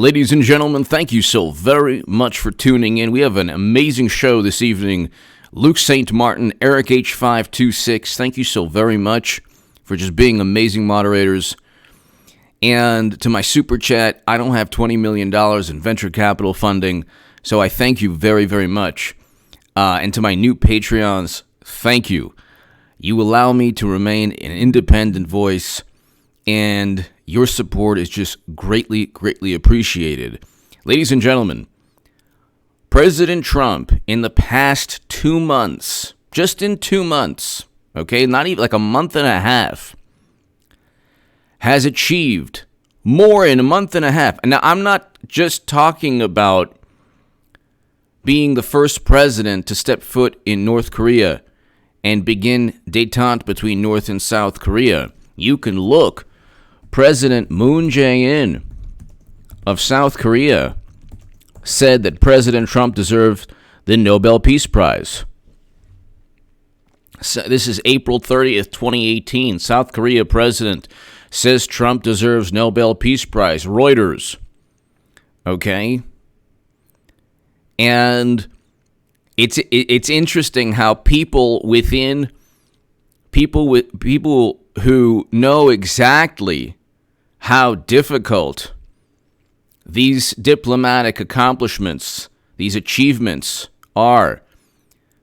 Ladies and gentlemen, thank you so very much for tuning in. We have an amazing show this evening. Luke St. Martin, Eric H526, thank you so very much for just being amazing moderators. And to my super chat, I don't have $20 million in venture capital funding, so I thank you very, very much. And to my new Patreons, thank you. You allow me to remain an independent voice, and your support is just greatly, greatly appreciated. Ladies and gentlemen, President Trump, in the past 2 months, just in 2 months, okay, not even like a month and a half, has achieved more in a month and a half. And now, I'm not just talking about being the first president to step foot in North Korea and begin détente between North and South Korea. You can look. President Moon Jae-in of South Korea said that President Trump deserved the Nobel Peace Prize. So this is April 30th, 2018. South Korea president says Trump deserves Nobel Peace Prize. Reuters. Okay? And it's interesting how people who know exactly how difficult these diplomatic accomplishments, these achievements are,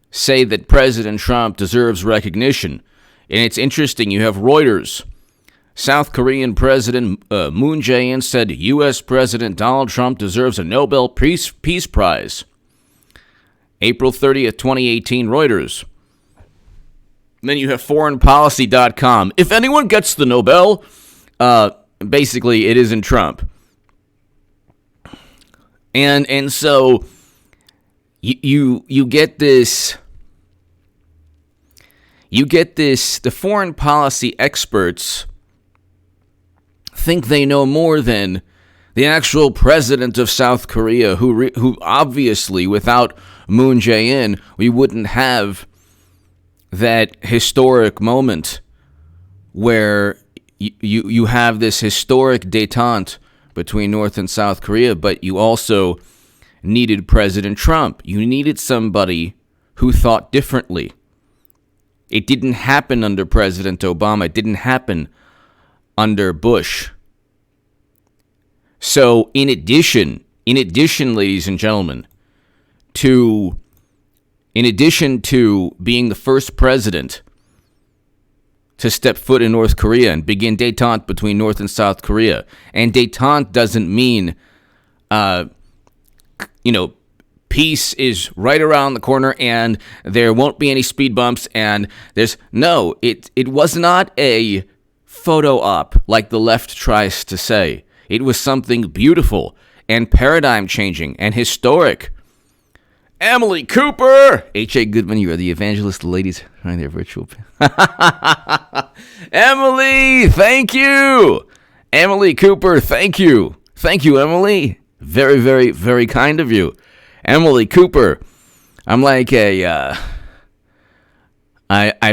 say that President Trump deserves recognition. And it's interesting, you have Reuters. South Korean President Moon Jae-in said U.S. President Donald Trump deserves a Nobel Peace Prize. April 30th, 2018, Reuters. And then you have foreignpolicy.com. If anyone gets the Nobel, basically it isn't Trump. And so you get this, the foreign policy experts think they know more than the actual president of South Korea, who obviously, without Moon Jae-in, we wouldn't have that historic moment where you have this historic détente between North and South Korea, but you also needed President Trump. You needed somebody who thought differently. It didn't happen under President Obama. It didn't happen under Bush. So in addition, ladies and gentlemen, in addition to being the first president to step foot in North Korea and begin détente between North and South Korea. And détente doesn't mean, peace is right around the corner and there won't be any speed bumps and it was not a photo op like the left tries to say. It was something beautiful and paradigm changing and historic. Emily Cooper! H.A. Goodman, you are the evangelist. The ladies trying their virtual. Emily, thank you! Emily Cooper, thank you. Thank you, Emily. Very, very, very kind of you. Emily Cooper. I'm like I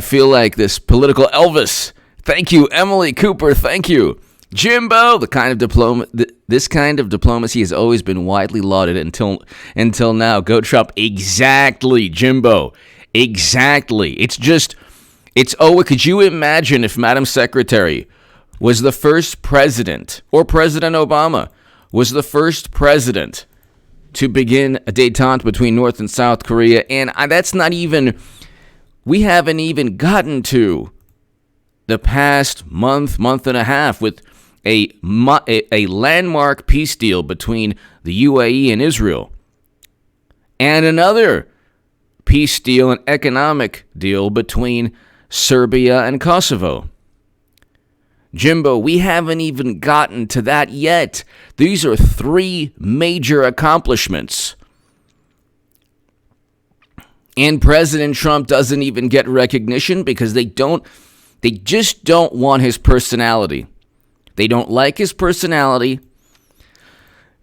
feel like this political Elvis. Thank you, Emily Cooper, thank you. Jimbo, this kind of diplomacy has always been widely lauded until now. Go Trump. Exactly, Jimbo. Exactly. Could you imagine if Madam Secretary was the first president, or President Obama was the first president to begin a détente between North and South Korea? And we haven't even gotten to the past month and a half with a landmark peace deal between the UAE and Israel, and another peace deal, an economic deal between Serbia and Kosovo. Jimbo, we haven't even gotten to that yet. These are 3 major accomplishments. And President Trump doesn't even get recognition because they just don't want his personality. They don't like his personality.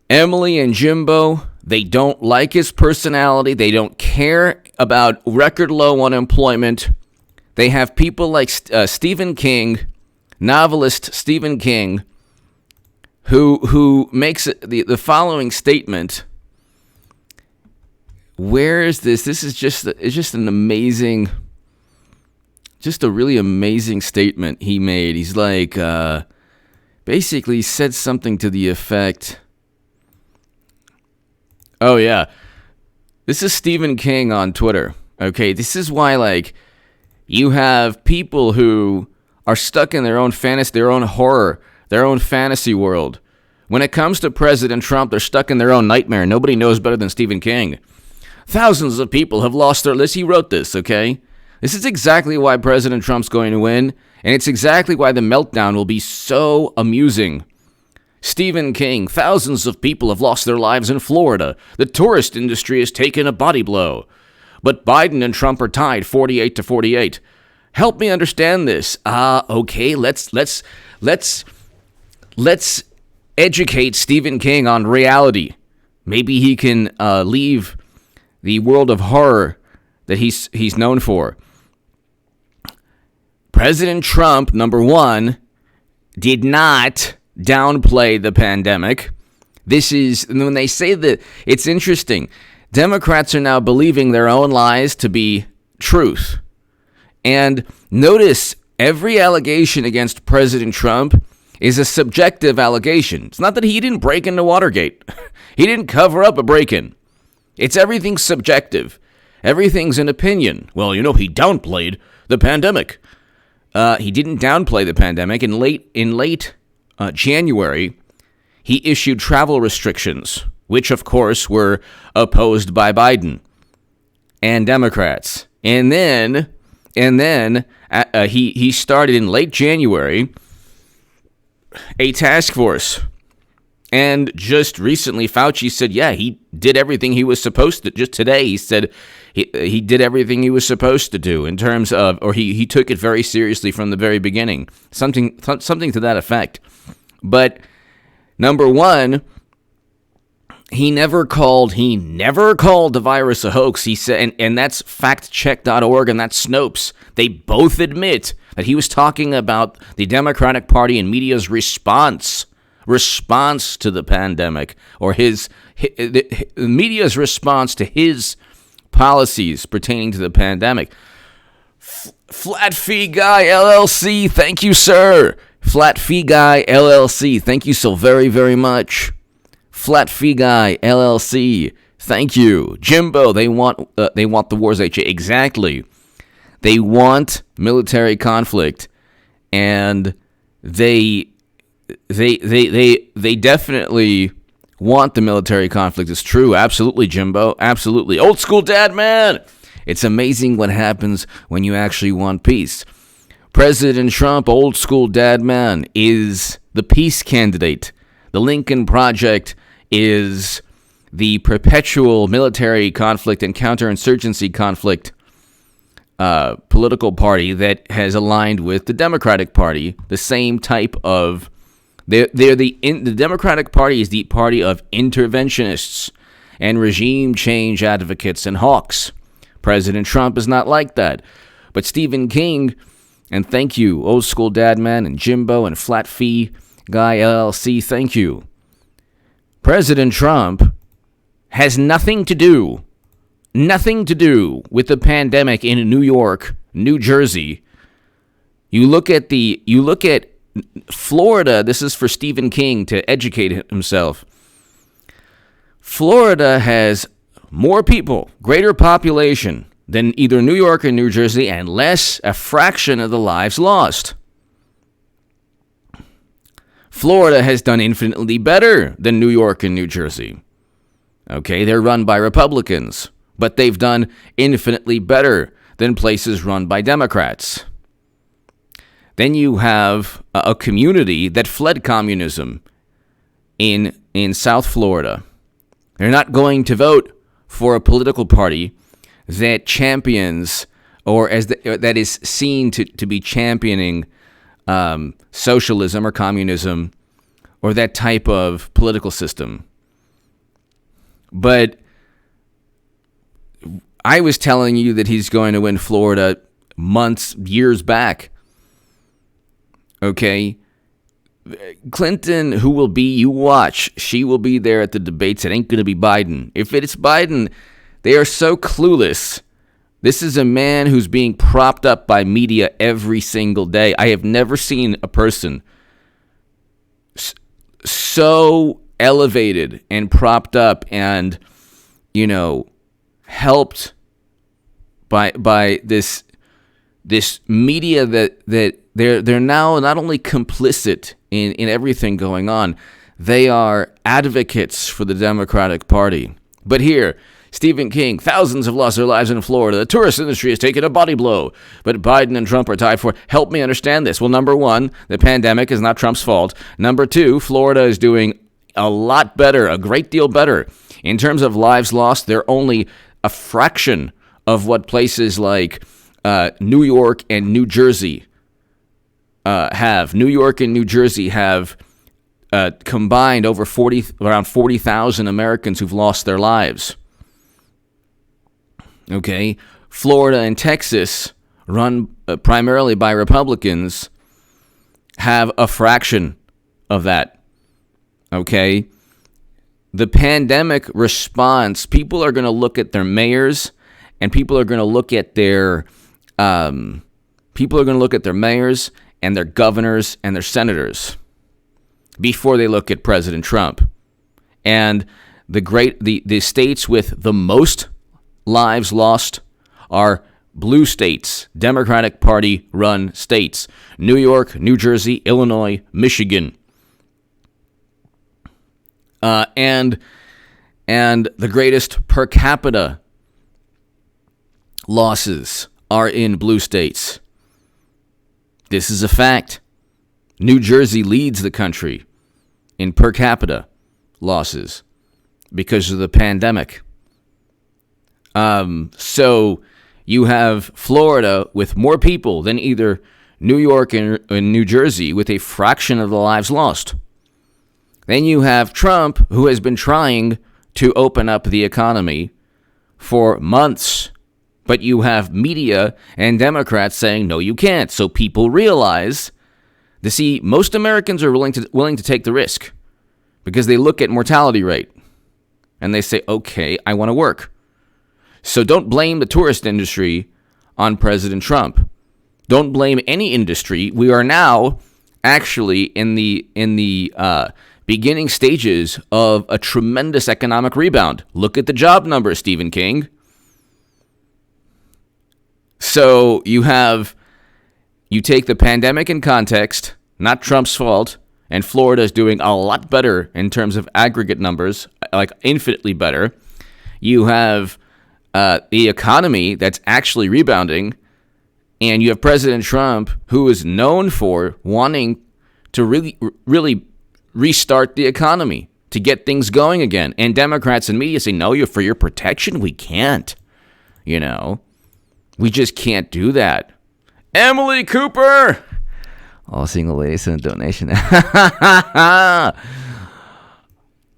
Emily and Jimbo, they don't like his personality. They don't care about record low unemployment. They have people like Stephen King, novelist Stephen King, who makes the following statement. Where is this? This is just an amazing, just a really amazing statement he made. He's like, basically said something to the effect, oh yeah, this is Stephen King on Twitter. Okay, this is why, like, you have people who are stuck in their own fantasy, their own horror, their own fantasy world. When it comes to President Trump, they're stuck in their own nightmare. Nobody knows better than Stephen King. Thousands of people have lost their lives. He wrote this, okay? This is exactly why President Trump's going to win, and it's exactly why the meltdown will be so amusing. Stephen King, thousands of people have lost their lives in Florida. The tourist industry has taken a body blow. But Biden and Trump are tied 48-48. Help me understand this. Okay, let's educate Stephen King on reality. Maybe he can leave the world of horror that he's known for. President Trump, number one, did not downplay the pandemic. This is, when they say that, it's interesting. Democrats are now believing their own lies to be truth. And notice, every allegation against President Trump is a subjective allegation. It's not that he didn't break into Watergate. He didn't cover up a break-in. It's everything's subjective. Everything's an opinion. Well, he downplayed the pandemic. He didn't downplay the pandemic. In late January, he issued travel restrictions, which, of course, were opposed by Biden and Democrats. And then he started in late January a task force. And just recently, Fauci said, yeah, he did everything he was supposed to. Just today, he said he did everything he was supposed to do in terms of, or he took it very seriously from the very beginning. Something to that effect. But number one, he never called the virus a hoax. He said, and that's factcheck.org and that's Snopes. They both admit that he was talking about the Democratic Party and media's response to the pandemic, or the media's response to his policies pertaining to the pandemic. Flat Fee Guy LLC, thank you, sir. Flat Fee Guy LLC, thank you so very, very much. Flat Fee Guy LLC, thank you. Jimbo, they want the wars. Exactly. They want military conflict, and they definitely want the military conflict. It's true. Absolutely, Jimbo. Absolutely. Old school dad, man. It's amazing what happens when you actually want peace. President Trump, old school dad, man, is the peace candidate. The Lincoln Project is the perpetual military conflict and counterinsurgency conflict political party that has aligned with the Democratic Party. The same type of the Democratic Party is the party of interventionists and regime change advocates and hawks. President Trump is not like that. But Stephen King, and thank you, Old School Dadman and Jimbo and Flat Fee Guy LLC, thank you. President Trump has nothing to do with the pandemic in New York, New Jersey. You look at Florida. This is for Stephen King to educate himself. Florida has more people, greater population than either New York or New Jersey, and a fraction of the lives lost. Florida has done infinitely better than New York and New Jersey. Okay, they're run by Republicans, but they've done infinitely better than places run by Democrats. Then you have a community that fled communism in South Florida. They're not going to vote for a political party that champions, or that is seen to be championing socialism or communism or that type of political system. But I was telling you that he's going to win Florida years back. Okay? Clinton, who will be, you watch, she will be there at the debates. It ain't going to be Biden. If it's Biden, they are so clueless. This is a man who's being propped up by media every single day. I have never seen a person so elevated and propped up and, helped by this media that they're now not only complicit in everything going on, they are advocates for the Democratic Party. But here, Stephen King, thousands have lost their lives in Florida. The tourist industry has taken a body blow, but Biden and Trump are tied for. Help me understand this. Well, number one, the pandemic is not Trump's fault. Number two, Florida is doing a lot better, a great deal better. In terms of lives lost, they're only a fraction of what places like New York and New Jersey have. New York and New Jersey have combined around 40,000 Americans who've lost their lives. Okay, Florida and Texas, run primarily by Republicans, have a fraction of that. Okay, the pandemic response, people are going to look at their mayors, and people are going to look at their mayors and their governors and their senators before they look at President Trump. And the states with the most lives lost are blue states, Democratic Party run states: New York, New Jersey, Illinois, Michigan. And the greatest per capita losses are in blue states. This is a fact. New Jersey leads the country in per capita losses because of the pandemic. So you have Florida with more people than either New York and New Jersey, with a fraction of the lives lost. Then you have Trump, who has been trying to open up the economy for months, but you have media and Democrats saying, no, you can't. So people realize, most Americans are willing to take the risk because they look at mortality rate and they say, okay, I want to work. So don't blame the tourist industry on President Trump. Don't blame any industry. We are now actually in the beginning stages of a tremendous economic rebound. Look at the job numbers, Stephen King. So you take the pandemic in context, not Trump's fault, and Florida is doing a lot better in terms of aggregate numbers, like infinitely better. You have the economy that's actually rebounding, and you have President Trump, who is known for wanting to really restart the economy, to get things going again. And Democrats and media say, no, for your protection, we can't. We just can't do that. Emily Cooper! All single ladies send a donation.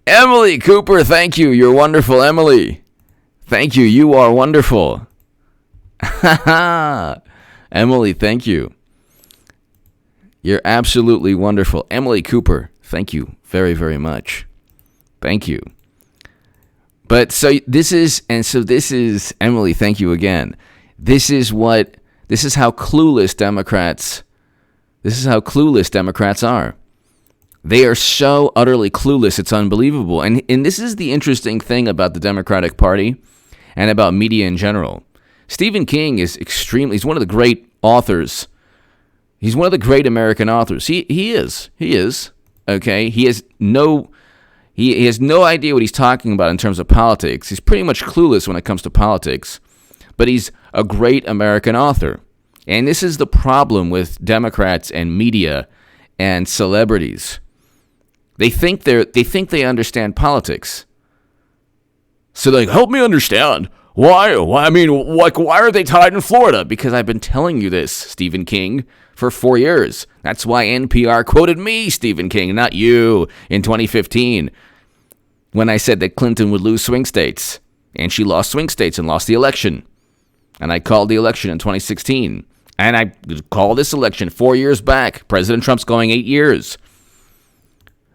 Emily Cooper, thank you. You're wonderful, Emily. Thank you. You are wonderful. Emily, thank you. You're absolutely wonderful. Emily Cooper, thank you very, very much. Thank you. This is Emily, thank you again. This is how clueless Democrats are. They are so utterly clueless, it's unbelievable. And this is the interesting thing about the Democratic Party and about media in general. Stephen King is he's one of the great authors. He's one of the great American authors. He is. Okay? He has no idea what he's talking about in terms of politics. He's pretty much clueless when it comes to politics. But he's a great American author. And this is the problem with Democrats and media and celebrities. They think they understand politics. So they're like, help me understand. Why? I mean, why are they tied in Florida? Because I've been telling you this, Stephen King, for 4 years. That's why NPR quoted me, Stephen King, not you, in 2015, when I said that Clinton would lose swing states. And she lost swing states and lost the election. And I called the election in 2016. And I called this election 4 years back. President Trump's going 8 years.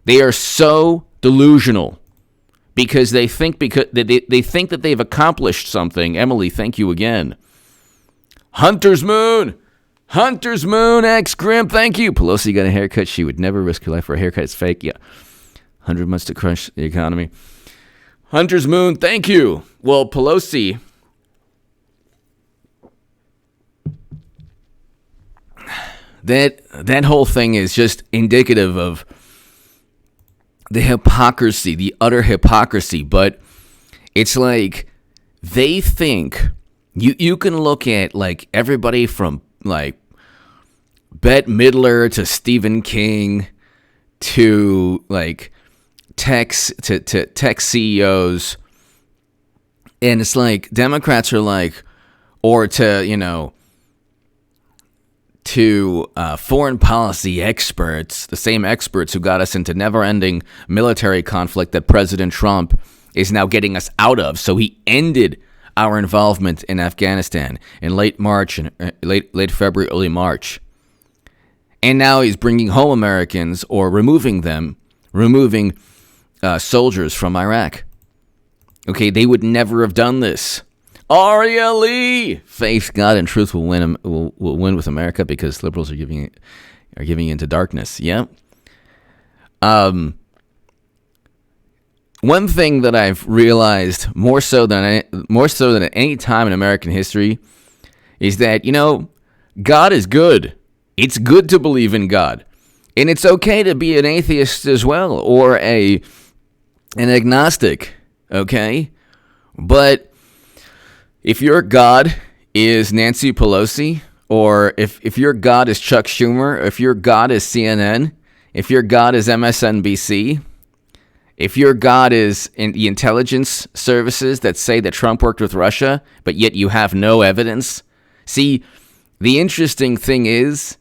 They are so delusional because they think that they've accomplished something. Emily, thank you again. Hunter's Moon, X Grim, thank you. Pelosi got a haircut. She would never risk her life for a haircut. It's fake. Yeah. 100 months to crush the economy. Hunter's Moon, thank you. Well, Pelosi, that whole thing is just indicative of the hypocrisy, the utter hypocrisy. But it's like they think you can look at like everybody from like Bette Midler to Stephen King to like tech CEOs, and it's like Democrats are like, or to foreign policy experts, the same experts who got us into never-ending military conflict that President Trump is now getting us out of. So he ended our involvement in Afghanistan in late March and late February, early March, and now he's bringing home Americans or removing soldiers from Iraq. Okay, they would never have done this. Aria Lee, faith, God, and truth will win. Will win with America because liberals are giving into darkness. Yeah. One thing that I've realized more so than at any time in American history is that God is good. It's good to believe in God, and it's okay to be an atheist as well or an agnostic. Okay, but if your God is Nancy Pelosi, or if your God is Chuck Schumer, if your God is CNN, if your God is MSNBC, if your God is in the intelligence services that say that Trump worked with Russia, but yet you have no evidence. See, the interesting thing is,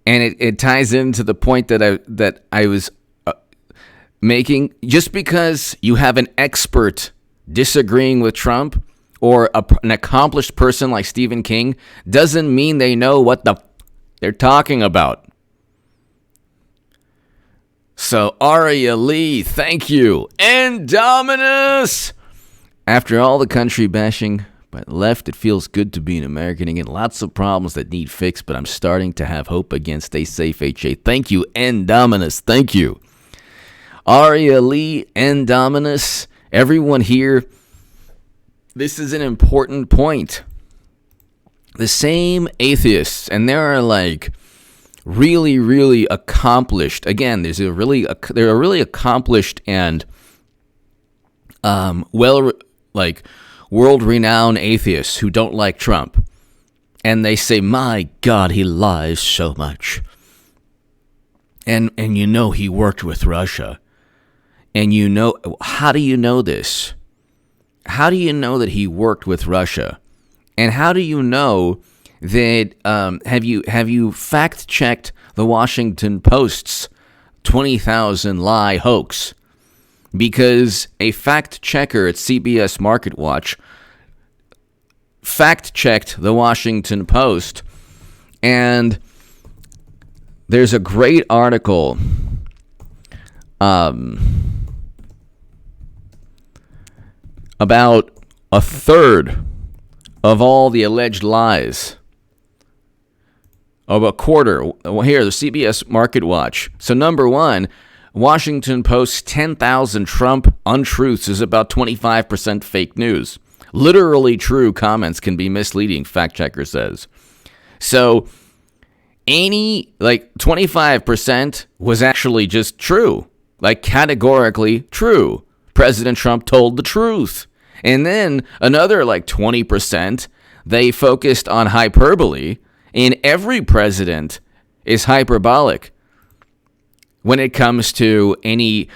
and it ties into the point that I was making, just because you have an expert disagreeing with Trump or an accomplished person like Stephen King doesn't mean they know what they're talking about. So, Aria Lee, thank you. And Dominus! After all the country bashing by the left, it feels good to be an American again. Lots of problems that need fixed, but I'm starting to have hope again. Stay safe, HA. Thank you. And Dominus, thank you. Aria Lee and Dominus, everyone here, this is an important point. The same atheists, and there are like really, really accomplished, again, they're a really accomplished and world-renowned atheists who don't like Trump. And they say, my God, he lies so much. And he worked with Russia. And how do you know this? How do you know that he worked with Russia? And how do you know that, have you fact-checked the Washington Post's 20,000 lie hoax? Because a fact-checker at CBS MarketWatch fact-checked the Washington Post, and there's a great article about a third of all the alleged lies, of a quarter. Here, the CBS MarketWatch. So number one, Washington Post's 10,000 Trump untruths is about 25% fake news. Literally true comments can be misleading, fact checker says. So 25% was actually just true, like categorically true. President Trump told the truth. And then another 20%, they focused on hyperbole, and every president is hyperbolic when it comes to any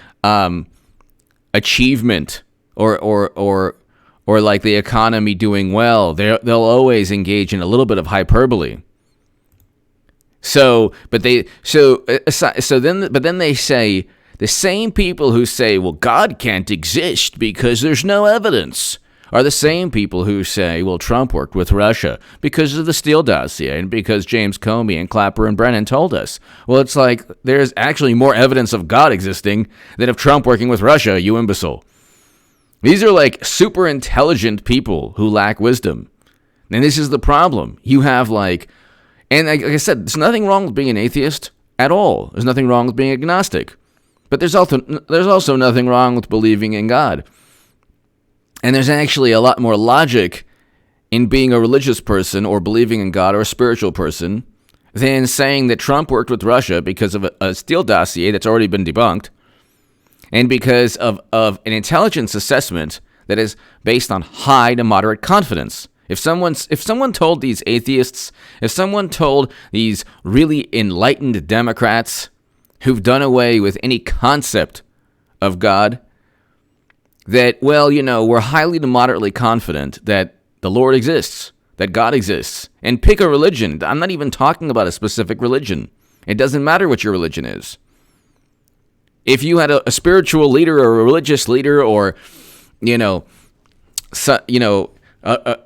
achievement or like the economy doing well. They'll always engage in a little bit of hyperbole. But then they say, the same people who say, well, God can't exist because there's no evidence, are the same people who say, well, Trump worked with Russia because of the Steele dossier and because James Comey and Clapper and Brennan told us. Well, it's like there's actually more evidence of God existing than of Trump working with Russia, you imbecile. These are like super intelligent people who lack wisdom. And this is the problem. You have and like I said, there's nothing wrong with being an atheist at all. There's nothing wrong with being agnostic. But there's also nothing wrong with believing in God. And there's actually a lot more logic in being a religious person or believing in God or a spiritual person than saying that Trump worked with Russia because of a Steele dossier that's already been debunked and because of an intelligence assessment that is based on high to moderate confidence. If someone told these atheists, if someone told these really enlightened Democrats who've done away with any concept of God, that, well, we're highly to moderately confident that the Lord exists, that God exists, and pick a religion. I'm not even talking about a specific religion. It doesn't matter what your religion is. If you had a spiritual leader or a religious leader or,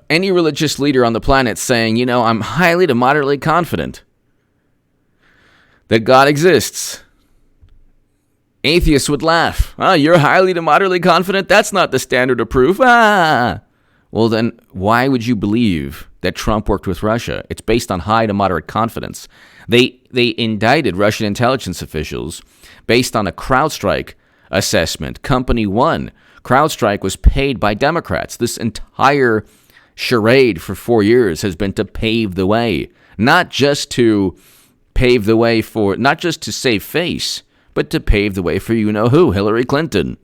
any religious leader on the planet saying, I'm highly to moderately confident that God exists, atheists would laugh. You're highly to moderately confident? That's not the standard of proof. Well, then why would you believe that Trump worked with Russia? It's based on high to moderate confidence. They indicted Russian intelligence officials based on a CrowdStrike assessment. Company 1. CrowdStrike was paid by Democrats. This entire charade for 4 years has been to pave the way, not just to save face, but to pave the way for you-know-who, Hillary Clinton.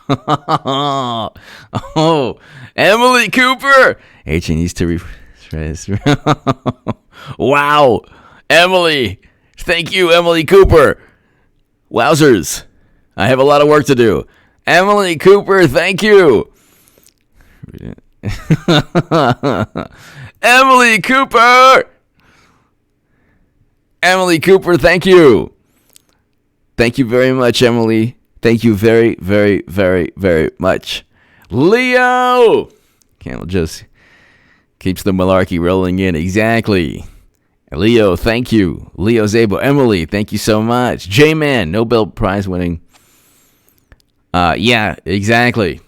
Oh, Emily Cooper! H needs to rephrase. Wow, Emily! Thank you, Emily Cooper! Wowzers! I have a lot of work to do. Emily Cooper, thank you! Emily Cooper! Emily Cooper, thank you. Thank you very much, Emily. Thank you very, very, very, very much. Leo! Camel just keeps the malarkey rolling in. Exactly. Leo, thank you. Leo Zabo. Emily, thank you so much. J-Man, Nobel Prize winning. Yeah, exactly.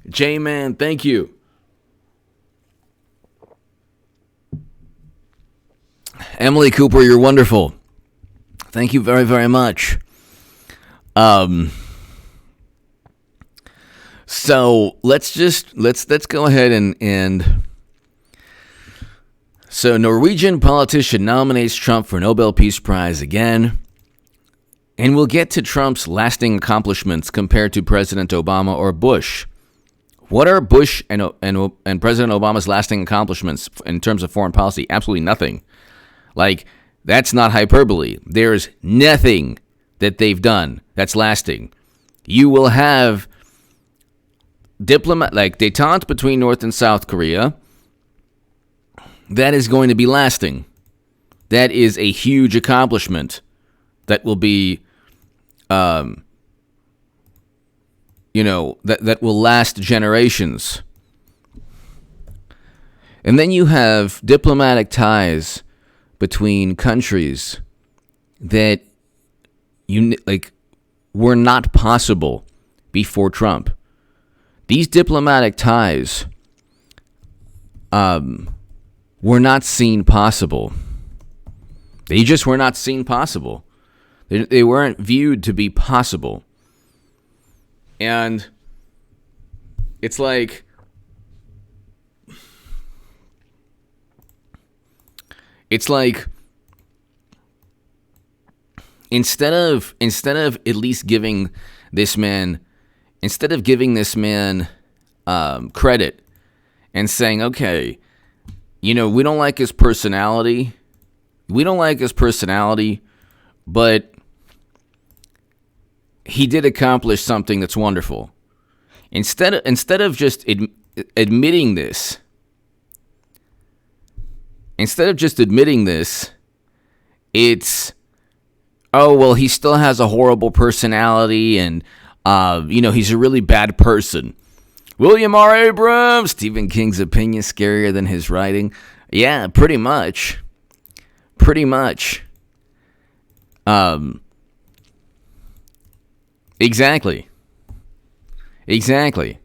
J-Man, thank you. Emily Cooper, you're wonderful. Thank you very, very much. So let's go ahead and so Norwegian politician nominates Trump for Nobel Peace Prize again. And we'll get to Trump's lasting accomplishments compared to President Obama or Bush. What are Bush and President Obama's lasting accomplishments in terms of foreign policy? Absolutely nothing. That's not hyperbole. There's nothing that they've done that's lasting. You will have détente between North and South Korea. That is going to be lasting. That is a huge accomplishment that will be, that will last generations. And then you have diplomatic ties between countries that were not possible before Trump. These diplomatic ties were not seen possible. They just were not seen possible. They weren't viewed to be possible. And it's like instead of at least giving this man credit and saying, okay, we don't like his personality. But he did accomplish something that's wonderful. Instead of just admitting this, it's, oh, well, he still has a horrible personality, and He's a really bad person. William R. Abrams, Stephen King's opinion scarier than his writing. Yeah, pretty much. Pretty much. Exactly. Exactly.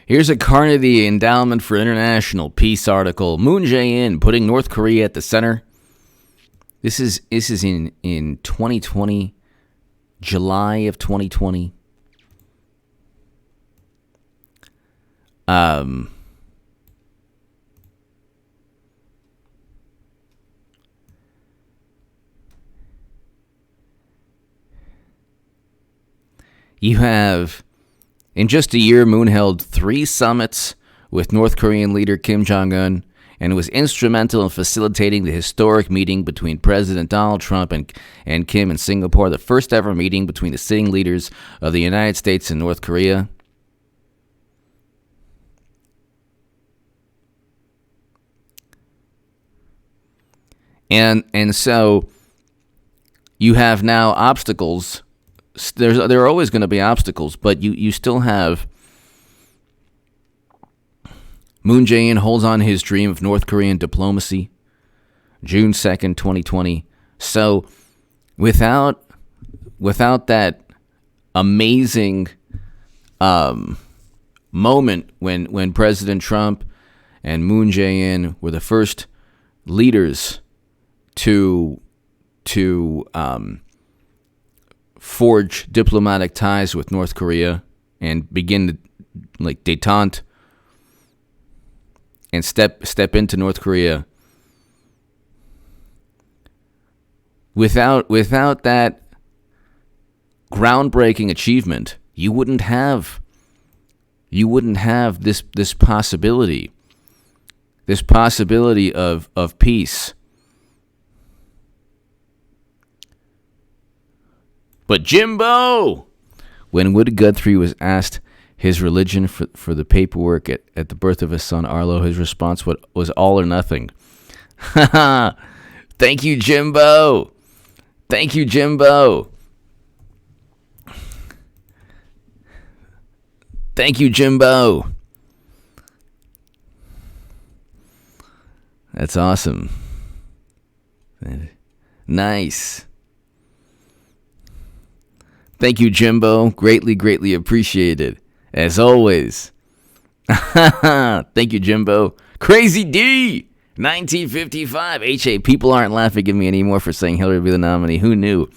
Here's a Carnegie Endowment for International Peace article. Moon Jae-in putting North Korea at the center. This is in 2020, July of 2020. You have, in just a year, Moon held 3 summits with North Korean leader Kim Jong-un and was instrumental in facilitating the historic meeting between President Donald Trump and Kim in Singapore, the first ever meeting between the sitting leaders of the United States and North Korea. And so you have now obstacles. There are always going to be obstacles, but you still have Moon Jae-in holds on his dream of North Korean diplomacy, June 2nd, 2020. So without that amazing moment when President Trump and Moon Jae-in were the first leaders to forge diplomatic ties with North Korea and begin détente and step into North Korea. Without that groundbreaking achievement, you wouldn't have this possibility of peace. But Jimbo, when Wood Guthrie was asked his religion for the paperwork at the birth of his son Arlo, his response was all or nothing. Thank you, Jimbo. Thank you, Jimbo. Thank you, Jimbo. That's awesome. Nice. Thank you, Jimbo. Greatly, greatly appreciated. As always. Thank you, Jimbo. Crazy D, 1955. HA, people aren't laughing at me anymore for saying Hillary would be the nominee. Who knew?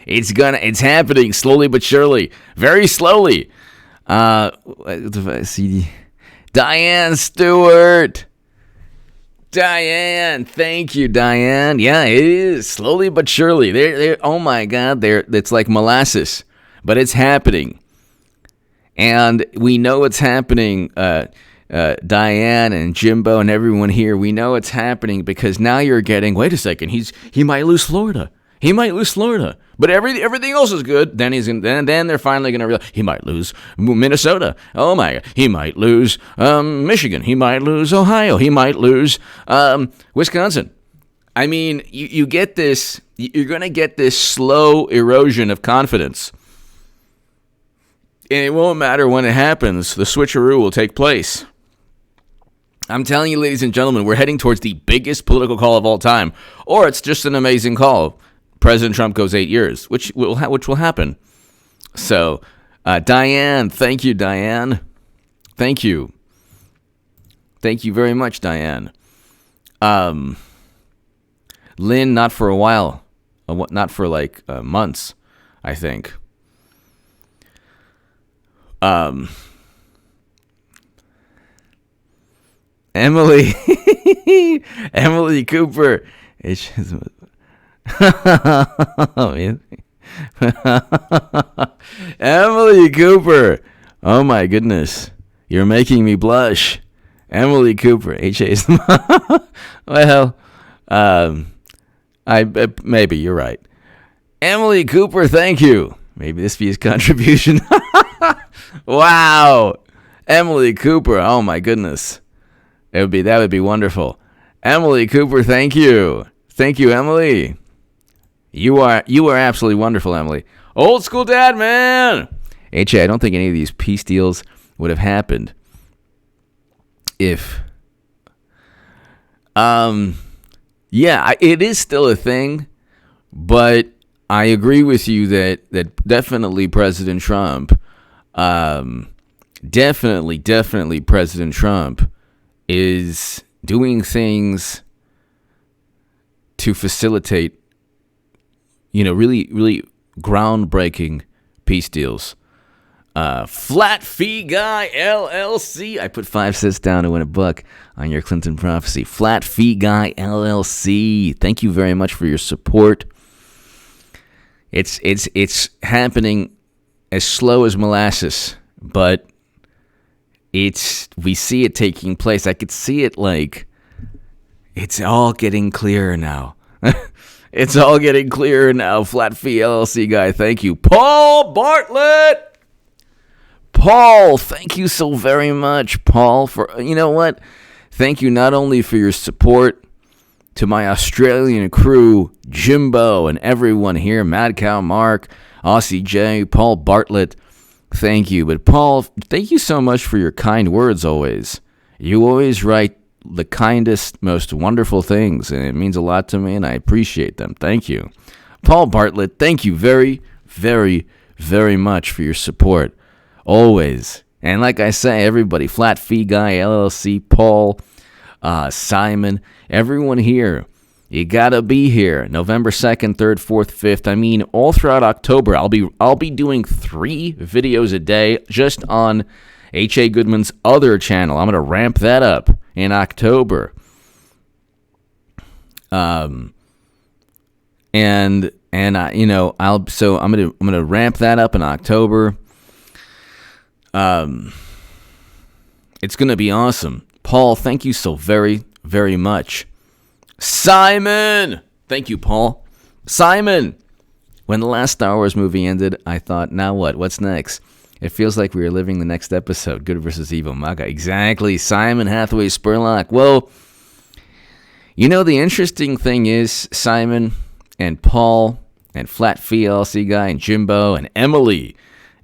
It's happening slowly but surely. Very slowly. CD. Diane Stewart. Diane, thank you, Diane. Yeah, it is slowly but surely. They're oh my God, it's like molasses, but it's happening, and we know it's happening. Diane and Jimbo and everyone here, we know it's happening because now you're getting. Wait a second, he might lose Florida. He might lose Florida, but everything else is good. Then then they're finally gonna realize he might lose Minnesota. Oh my God, he might lose Michigan. He might lose Ohio. He might lose Wisconsin. I mean, you get this. You're gonna get this slow erosion of confidence, and it won't matter when it happens. The switcheroo will take place. I'm telling you, ladies and gentlemen, we're heading towards the biggest political call of all time, or it's just an amazing call. President Trump goes 8 years, which will happen. So, Diane, thank you, Diane. Thank you. Thank you very much, Diane. Lynn, not for a while. Not for months, I think. Emily. Emily Cooper. Emily Cooper. Oh my goodness. You're making me blush. Emily Cooper. H.A.'s well, maybe you're right. Emily Cooper, thank you. Maybe this be his contribution. Wow. Emily Cooper, oh my goodness. That would be wonderful. Emily Cooper, thank you. Thank you, Emily. You are absolutely wonderful, Emily. Old school dad, man. HA, I don't think any of these peace deals would have happened if yeah, it is still a thing, but I agree with you that definitely President Trump definitely President Trump is doing things to facilitate, really groundbreaking peace deals. Flat Fee Guy LLC. I put 5 cents down to win a buck on your Clinton prophecy. Flat Fee Guy LLC. Thank you very much for your support. It's happening as slow as molasses, but we see it taking place. I could see it like it's all getting clearer now. It's all getting clearer now. Flat Fee LLC guy, thank you. Paul Bartlett. Paul, thank you so very much, Paul, for, you know what? Thank you not only for your support to my Australian crew, Jimbo, and everyone here, Mad Cow Mark, Aussie J, Paul Bartlett, thank you. But Paul, thank you so much for your kind words always. You always write the kindest, most wonderful things, and it means a lot to me, and I appreciate them. Thank you. Paul Bartlett, thank you very, very, very much for your support. Always. And like I say, everybody, Flat Fee Guy, LLC, Paul, Simon, everyone here, you gotta be here. November 2nd, 3rd, 4th, 5th. I mean, all throughout October, I'll be doing 3 videos a day just on H.A. Goodman's other channel. I'm gonna ramp that up in October. I'm gonna ramp that up in October. It's going to be awesome. Paul, thank you so very, very much. Simon! Thank you, Paul. Simon! When the last Star Wars movie ended, I thought, now what? What's next? It feels like we are living the next episode, Good versus Evil. Maga. Exactly. Simon Hathaway Spurlock. Well, the interesting thing is, Simon and Paul and Flat Fee LLC guy and Jimbo and Emily,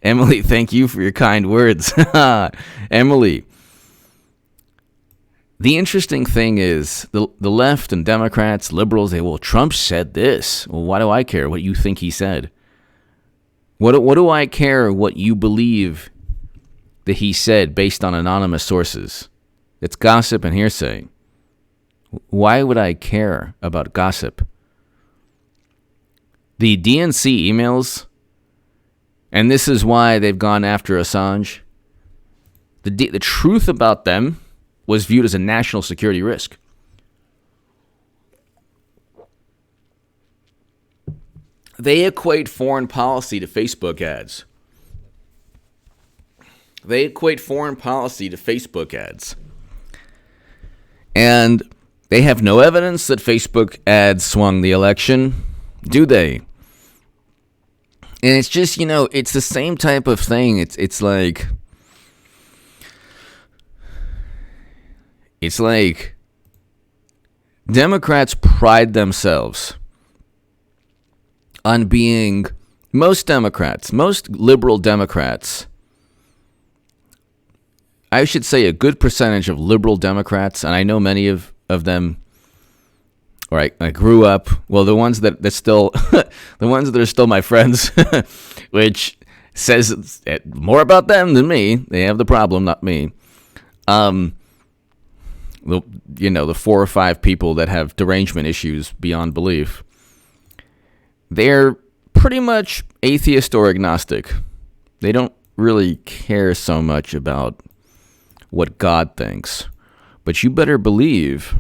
thank you for your kind words. Emily. The interesting thing is the left and Democrats, liberals, Trump said this. Well, why do I care what you think he said? What do I care what you believe that he said based on anonymous sources? It's gossip and hearsay. Why would I care about gossip? The DNC emails, and this is why they've gone after Assange. The truth about them was viewed as a national security risk. They equate foreign policy to Facebook ads. And they have no evidence that Facebook ads swung the election, do they? And it's just, it's the same type of thing. It's like Democrats pride themselves on being, most liberal Democrats, I should say a good percentage of liberal Democrats, and I know many of them, or I grew up, well, the ones that still, the ones that are still my friends, which says more about them than me. They have the problem, not me. The 4 or 5 people that have derangement issues beyond belief, they're pretty much atheist or agnostic. They don't really care so much about what God thinks. But you better believe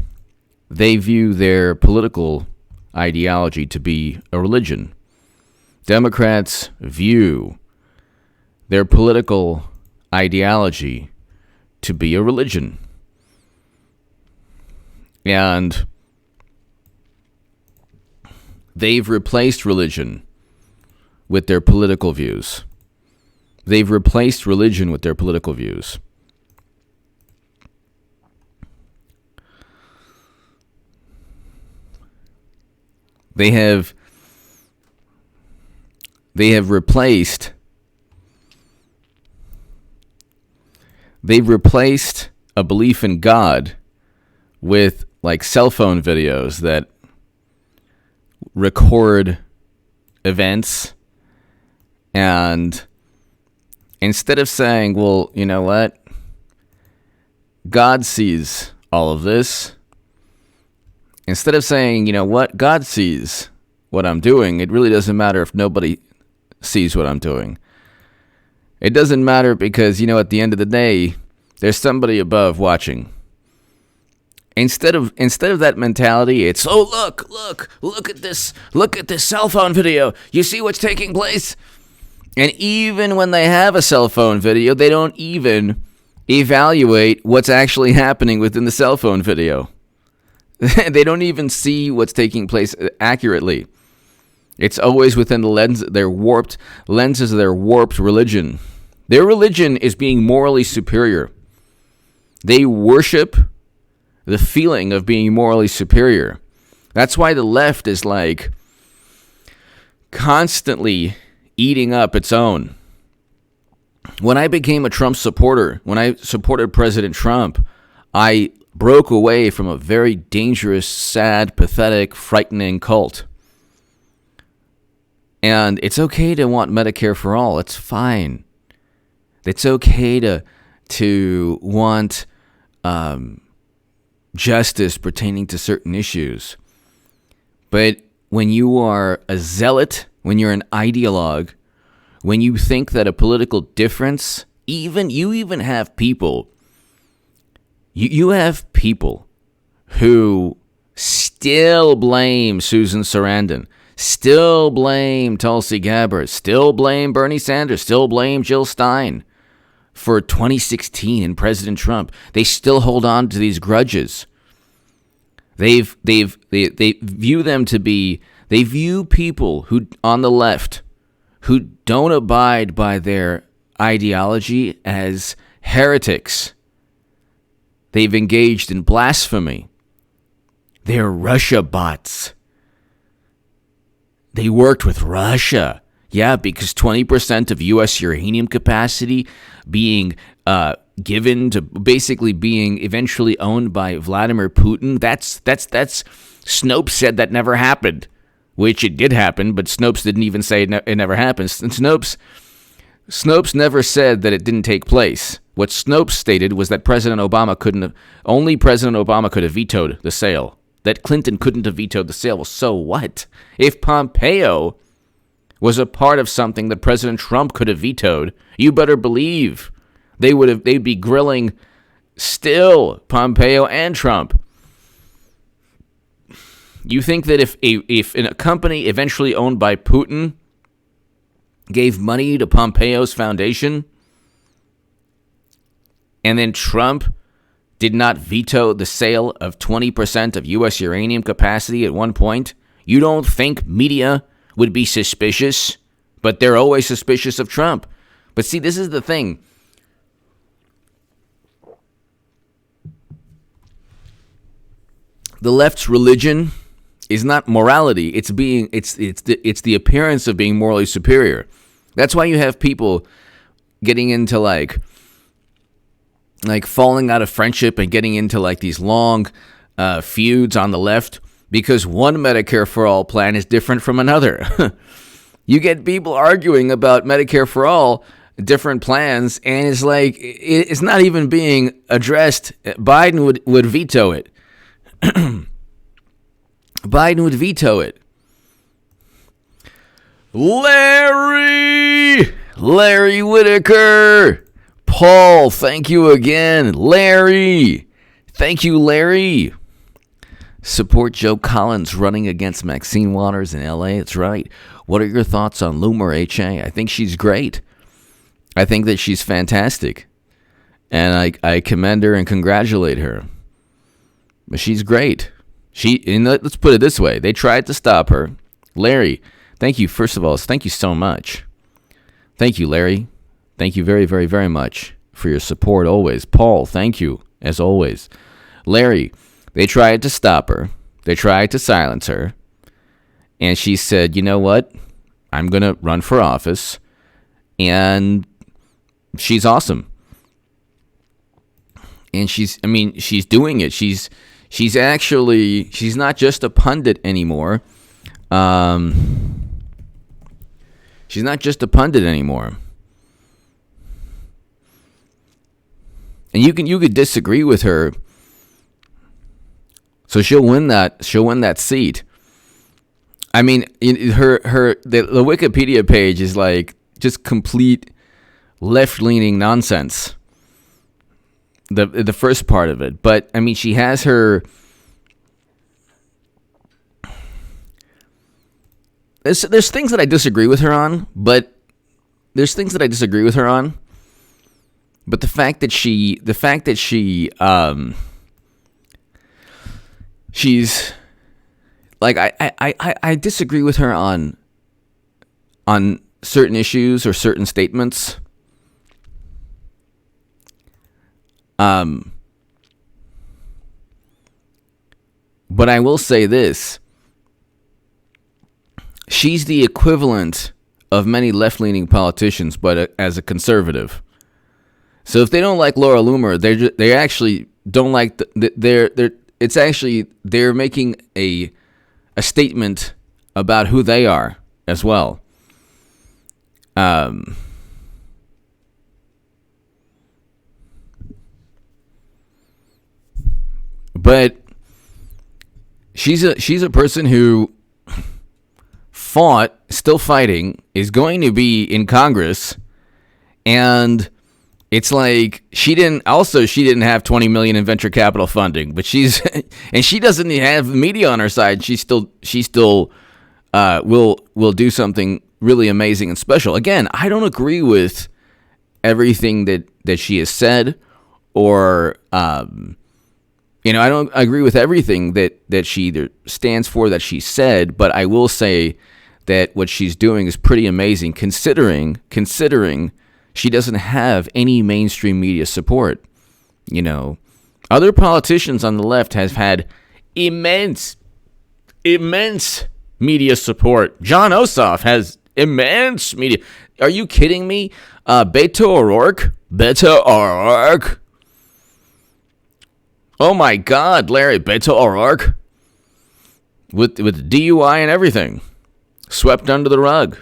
they view their political ideology to be a religion. Democrats view their political ideology to be a religion. And they've replaced religion with their political views. They've replaced religion with their political views. They have replaced a belief in God with like cell phone videos that record events, and instead of saying, well, you know what, God sees all of this, instead of saying, you know what, God sees what I'm doing, it really doesn't matter if nobody sees what I'm doing. It doesn't matter because, at the end of the day, there's somebody above watching. Instead of that mentality, it's, oh, look at this cell phone video. You see what's taking place? And even when they have a cell phone video, they don't even evaluate what's actually happening within the cell phone video. They don't even see what's taking place accurately. It's always within the lens, their warped lenses of their warped religion. Their religion is being morally superior. They worship the feeling of being morally superior. That's why the left is like constantly eating up its own. When I became a Trump supporter, when I supported President Trump, I broke away from a very dangerous, sad, pathetic, frightening cult. And it's okay to want Medicare for all. It's fine. It's okay to want justice pertaining to certain issues. But when you are a zealot, when you're an ideologue, when you think that a political difference, you have people, you have people who still blame Susan Sarandon, still blame Tulsi Gabbard, still blame Bernie Sanders, still blame Jill Stein for 2016 and President Trump. They still hold on to these grudges. They view them to be, they view people who on the left who don't abide by their ideology as heretics. They've engaged in blasphemy. They're Russia bots. They worked with Russia. Yeah, because 20% of U.S. uranium capacity being given to basically being eventually owned by Vladimir Putin. That's Snopes said that never happened, which it did happen, but Snopes didn't even say it never happened. And Snopes never said that it didn't take place. What Snopes stated was that only President Obama could have vetoed the sale. That Clinton couldn't have vetoed the sale. Well, so what? If Pompeo was a part of something that President Trump could have vetoed, you better believe they'd be grilling still Pompeo and Trump. You think that if a company eventually owned by Putin gave money to Pompeo's foundation, and then Trump did not veto the sale of 20% of U.S. uranium capacity at one point, you don't think media would be suspicious? But they're always suspicious of Trump. But see, this is the thing. The left's religion is not morality. It's the appearance of being morally superior. That's why you have people getting into like falling out of friendship and getting into like these long feuds on the left because one Medicare for all plan is different from another. You get people arguing about Medicare for all, different plans, and it's like it's not even being addressed. Biden would veto it. Biden would veto it. Larry Whitaker. Paul, thank you again. Larry. Thank you, Larry. Support Joe Collins running against Maxine Waters in L.A. That's right. What are your thoughts on Loomer, H.A.? I think she's great. I think that she's fantastic. And I commend her and congratulate her. But she's great. Let's put it this way. They tried to stop her. Larry, Thank you. First of all, thank you so much. Thank you, Larry. Thank you very, very, very much for your support always. Paul, thank you, as always. Larry, they tried to stop her. They tried to silence her. And she said, you know what? I'm going to run for office. And she's awesome. And she's doing it. She's not just a pundit anymore. She's not just a pundit anymore. And you could disagree with her. So she'll win that seat. I mean, the Wikipedia page is like just complete left-leaning nonsense. The first part of it, but I mean, she has her. There's things that I disagree with her on, but But the fact that she's like, I disagree with her on certain issues or certain statements. But I will say this. She's the equivalent of many left-leaning politicians, but as a conservative. So if they don't like Laura Loomer, they actually don't like they're making a statement about who they are as well. But she's a person who fought, still fighting, is going to be in Congress, and it's like she didn't have 20 million in venture capital funding, but she doesn't have media on her side. She still will do something really amazing and special. Again, I don't agree with everything that she has said, or I don't agree with everything that she either stands for, that she said, but I will say that what she's doing is pretty amazing, considering she doesn't have any mainstream media support. Other politicians on the left have had immense media support. John Ossoff has immense media. Are you kidding me? Beto O'Rourke. Oh my God, Larry, Beto O'Rourke, with DUI and everything, swept under the rug.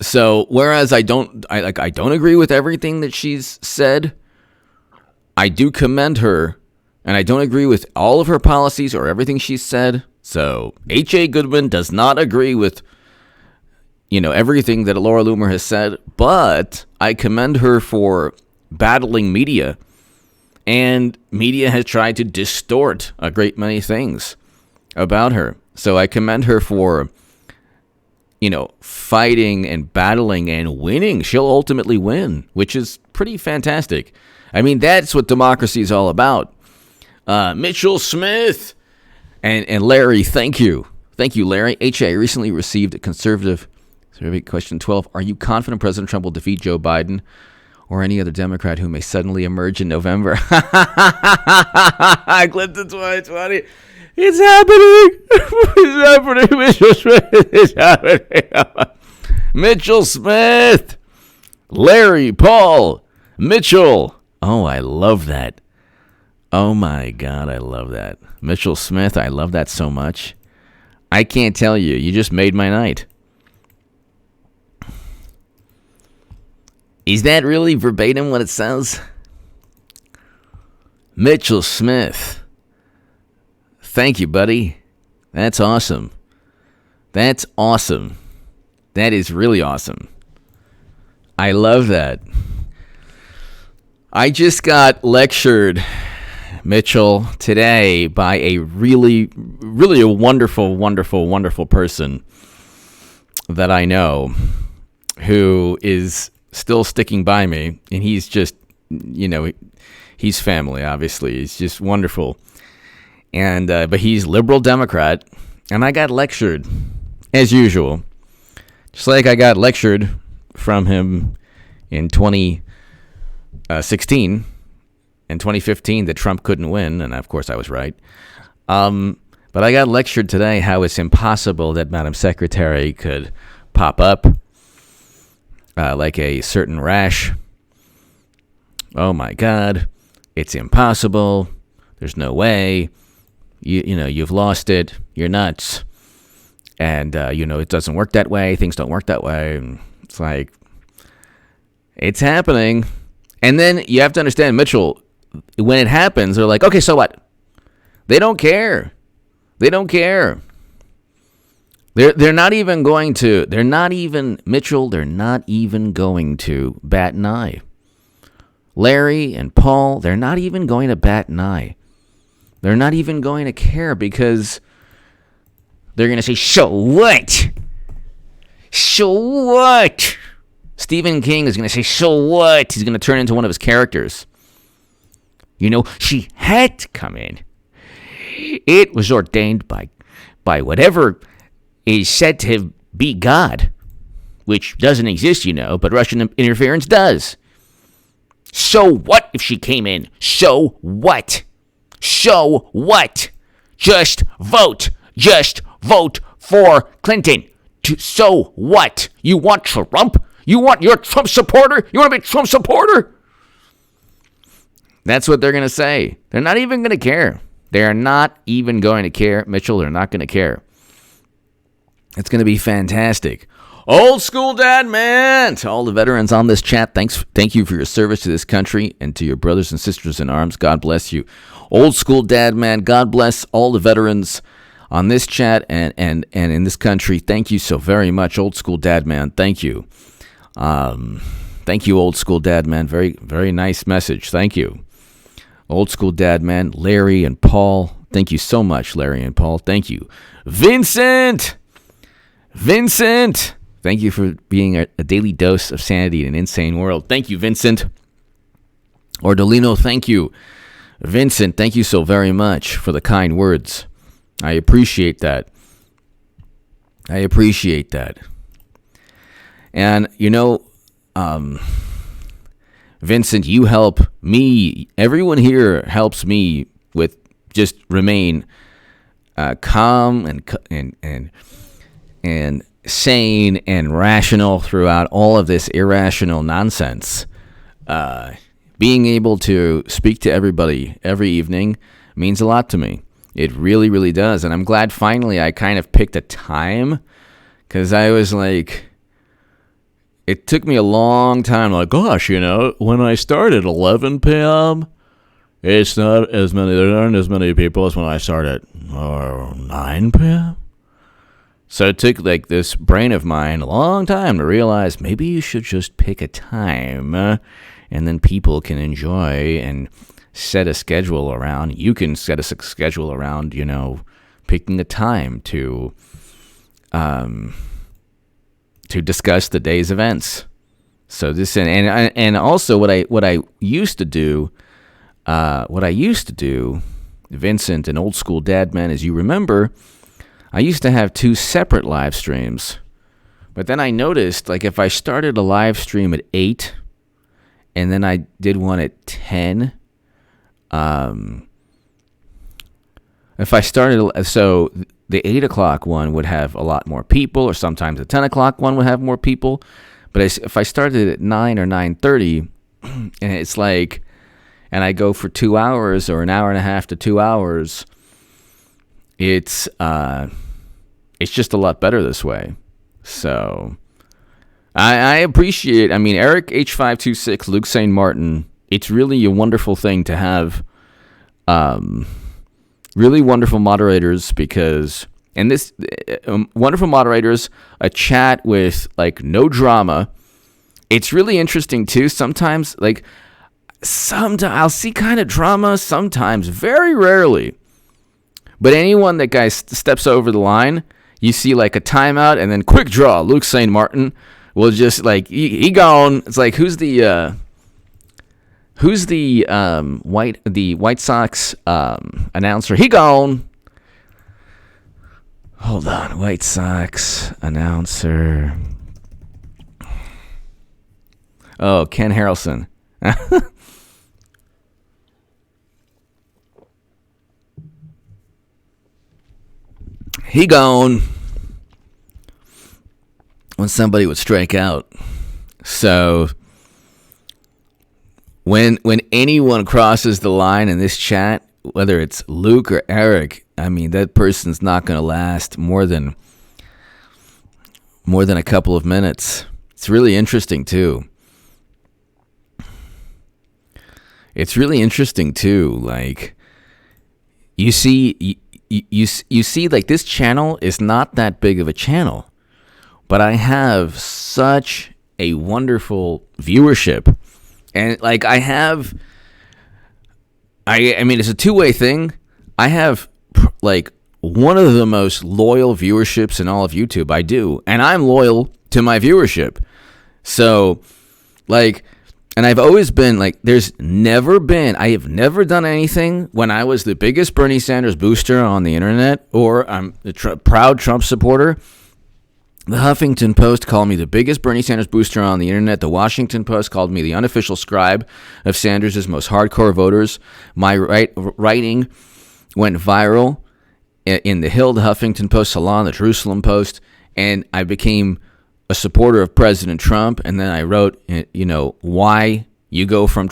So whereas I don't agree with everything that she's said, I do commend her, and I don't agree with all of her policies or everything she's said. So H.A. Goodman does not agree with everything that Laura Loomer has said, but I commend her for battling media. And media has tried to distort a great many things about her. So I commend her for, fighting and battling and winning. She'll ultimately win, which is pretty fantastic. I mean, that's what democracy is all about. Mitchell Smith and Larry, thank you. Thank you, Larry. HA recently received a conservative survey. Question 12. Are you confident President Trump will defeat Joe Biden or any other Democrat who may suddenly emerge in November? Clinton 2020. It's happening. It's happening. Mitchell Smith. It's happening. Mitchell Smith. Larry, Paul, Mitchell. Oh, I love that. Oh, my God, I love that. Mitchell Smith, I love that so much. I can't tell you. You just made my night. Is that really verbatim what it says? Mitchell Smith. Thank you, buddy. That's awesome. That's awesome. That is really awesome. I love that. I just got lectured, Mitchell, today by a really, really a wonderful, wonderful, wonderful person that I know who is still sticking by me, and he's just, he's family, obviously. He's just wonderful. And but he's liberal Democrat, and I got lectured as usual. Just like I got lectured from him in 2016 and 2015 that Trump couldn't win, and of course I was right. But I got lectured today how it's impossible that Madam Secretary could pop up like a certain rash. Oh my God, it's impossible. There's no way. You've lost it. You're nuts. And, it doesn't work that way. Things don't work that way. And it's like, it's happening. And then you have to understand, Mitchell, when it happens, they're like, okay, so what? They don't care. They don't care. They're not even going to, Mitchell, they're not even going to bat an eye. Larry and Paul, they're not even going to bat an eye. They're not even going to care because they're going to say, so what? So what? Stephen King is going to say, so what? He's going to turn into one of his characters. She had to come in. It was ordained by whatever is said to be God, which doesn't exist, but Russian interference does. So what if she came in? So what? So what? Just vote. Just vote for Clinton. So what? You want Trump? You're a Trump supporter? You want to be a Trump supporter? That's what they're going to say. They're not even going to care. They're not even going to care. Mitchell, they're not going to care. It's going to be fantastic. Old school dad, man. To all the veterans on this chat, thank you for your service to this country and to your brothers and sisters in arms. God bless you. Old school dad, man. God bless all the veterans on this chat and in this country. Thank you so very much, old school dad, man. Thank you. Thank you, old school dad, man. Very, very nice message. Thank you. Old school dad, man. Larry and Paul. Thank you so much, Larry and Paul. Thank you. Vincent. Thank you for being a daily dose of sanity in an insane world. Thank you, Vincent. Ordolino, thank you. Vincent, thank you so very much for the kind words. I appreciate that. And, Vincent, you help me. Everyone here helps me with just remain calm and sane and rational throughout all of this irrational nonsense. Being able to speak to everybody every evening means a lot to me. It really, really does. And I'm glad finally I kind of picked a time, because I was like, it took me a long time. Like, gosh, when I start at 11 p.m., it's not as many, there aren't as many people as when I start at 9 p.m. So it took like this brain of mine a long time to realize maybe you should just pick a time and then people can enjoy and set a schedule around. You can set a schedule around, picking a time to discuss the day's events. So this and also what I used to do, Vincent, an old school dad man, as you remember, I used to have 2 separate live streams. But then I noticed, like, if I started a live stream at 8 and then I did one at 10, if I started, so the 8 o'clock one would have a lot more people, or sometimes the 10 o'clock one would have more people. But if I started at 9 or 9:30, and it's like, and I go for 2 hours or an hour and a half to 2 hours, it's just a lot better this way. So I appreciate, Eric H526, Luke St. Martin, it's really a wonderful thing to have really wonderful moderators, because, and this, wonderful moderators, a chat with, like, no drama. It's really interesting, too. Sometimes I'll see kind of drama, sometimes, very rarely. But anyone that steps over the line, you see like a timeout and then quick draw. Luke St. Martin will just like he gone. It's like who's the White Sox announcer? He gone. Hold on. White Sox announcer. Oh, Ken Harrelson. He gone when somebody would strike out. So when anyone crosses the line in this chat, whether it's Luke or Eric, I mean, that person's not going to last more than a couple of minutes. It's really interesting too. Like, you see, you see, like, this channel is not that big of a channel, but I have such a wonderful viewership, and like I mean, it's a two-way thing. I have like one of the most loyal viewerships in all of YouTube. I do, and I'm loyal to my viewership. So, like, and I've always been like, I have never done anything when I was the biggest Bernie Sanders booster on the internet, or I'm a proud Trump supporter. The Huffington Post called me the biggest Bernie Sanders booster on the internet. The Washington Post called me the unofficial scribe of Sanders' most hardcore voters. My writing went viral in the Hill, the Huffington Post, Salon, the Jerusalem Post, and I became a supporter of President Trump. And then I wrote, why you go from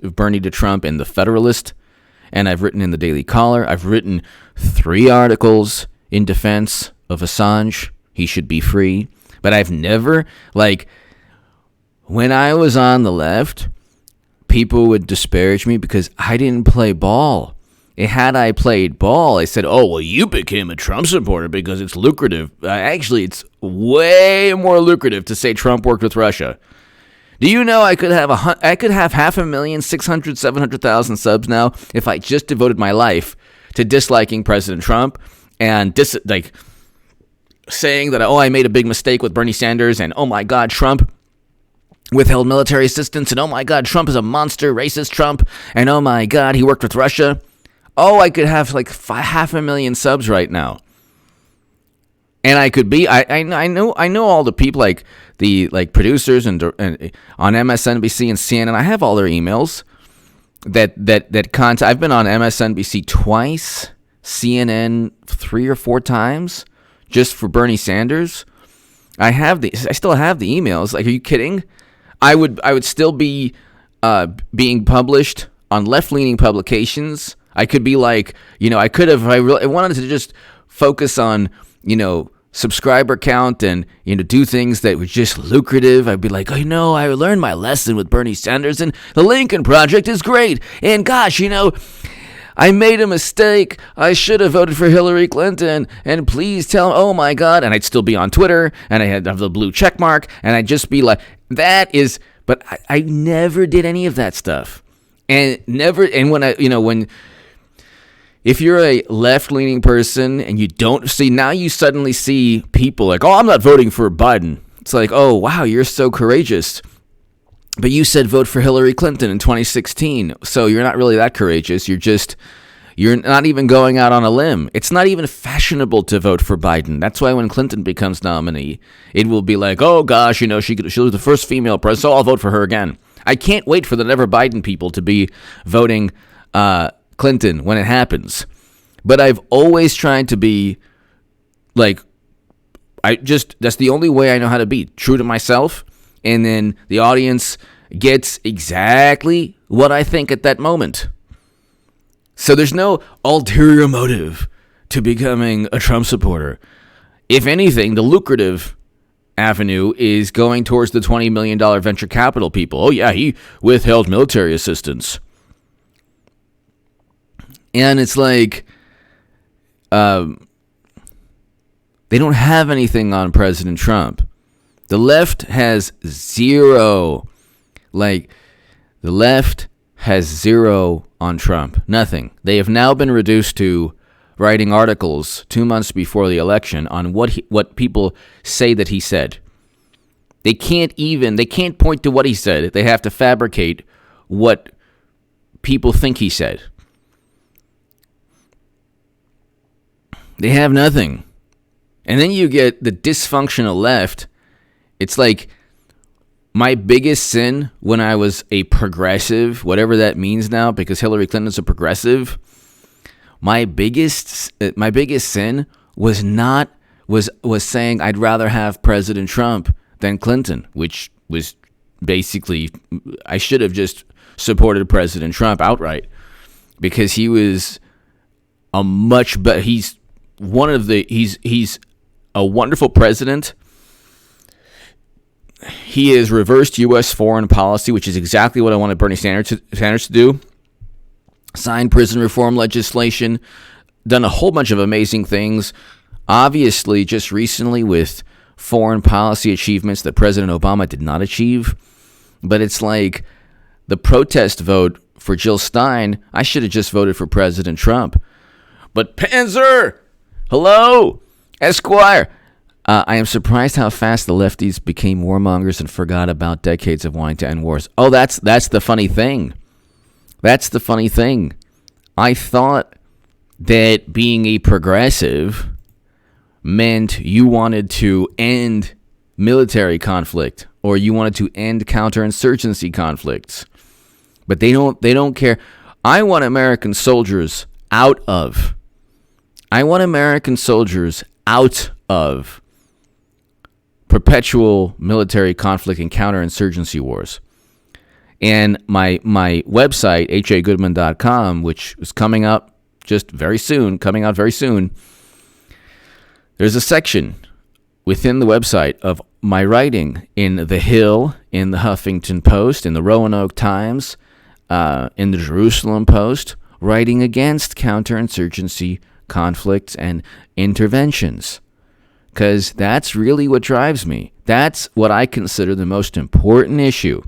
Bernie to Trump in the Federalist. And I've written in the Daily Caller. I've written 3 articles in defense of Assange. He should be free. But I've never, like, when I was on the left, people would disparage me because I didn't play ball. Had I played ball, I said, oh, well, you became a Trump supporter because it's lucrative. Actually, it's way more lucrative to say Trump worked with Russia. Do you know I could have 500,000, 600,000, 700,000 subs now if I just devoted my life to disliking President Trump and saying that, oh, I made a big mistake with Bernie Sanders, and oh my God, Trump withheld military assistance, and oh my God, Trump is a monster, racist Trump, and oh my God, he worked with Russia. Oh, I could have like 500,000 subs right now. And I could be, I know all the people, like the producers and on MSNBC and CNN. I have all their emails that contact. I've been on MSNBC twice, CNN 3 or 4 times, just for Bernie Sanders. I still have the emails. Like, are you kidding? I would still be being published on left-leaning publications. I could be like, I could have, if I really wanted to just focus on, subscriber count and, do things that were just lucrative. I'd be like, I learned my lesson with Bernie Sanders, and the Lincoln Project is great. And gosh, I made a mistake. I should have voted for Hillary Clinton. And please tell, oh my God. And I'd still be on Twitter, and I had the blue check mark, and I'd just be like, but I never did any of that stuff. And if you're a left-leaning person and you don't see, now you suddenly see people like, oh, I'm not voting for Biden. It's like, oh, wow, you're so courageous. But you said vote for Hillary Clinton in 2016, so you're not really that courageous. You're not even going out on a limb. It's not even fashionable to vote for Biden. That's why when Clinton becomes nominee, it will be like, oh gosh, she was the first female president, so I'll vote for her again. I can't wait for the Never Biden people to be voting Clinton when it happens. But I've always tried to be like, that's the only way I know how to be true to myself. And then the audience gets exactly what I think at that moment. So there's no ulterior motive to becoming a Trump supporter. If anything, the lucrative avenue is going towards the $20 million venture capital people. Oh yeah, he withheld military assistance. And it's like, they don't have anything on President Trump. The left has zero. The left has zero on Trump. Nothing. They have now been reduced to writing articles 2 months before the election on what people say that he said. They can't point to what he said. They have to fabricate what people think he said. They have nothing. And then you get the dysfunctional left. It's like my biggest sin when I was a progressive, whatever that means now, because Hillary Clinton's a progressive. My biggest sin was saying I'd rather have President Trump than Clinton, which was basically, I should have just supported President Trump outright, because he was a much better. He's a wonderful president. He has reversed U.S. foreign policy, which is exactly what I wanted Bernie Sanders to do. Signed prison reform legislation, done a whole bunch of amazing things. Obviously, just recently with foreign policy achievements that President Obama did not achieve. But it's like the protest vote for Jill Stein, I should have just voted for President Trump. But Panzer, hello, Esquire. I am surprised how fast the lefties became warmongers and forgot about decades of wanting to end wars. Oh, that's the funny thing. That's the funny thing. I thought that being a progressive meant you wanted to end military conflict or you wanted to end counterinsurgency conflicts. But they don't care. I want American soldiers out of perpetual military conflict and counterinsurgency wars. And my website, hagoodman.com, which is coming out very soon, there's a section within the website of my writing in The Hill, in the Huffington Post, in the Roanoke Times, in the Jerusalem Post, writing against counterinsurgency conflicts and interventions. Because that's really what drives me. That's what I consider the most important issue.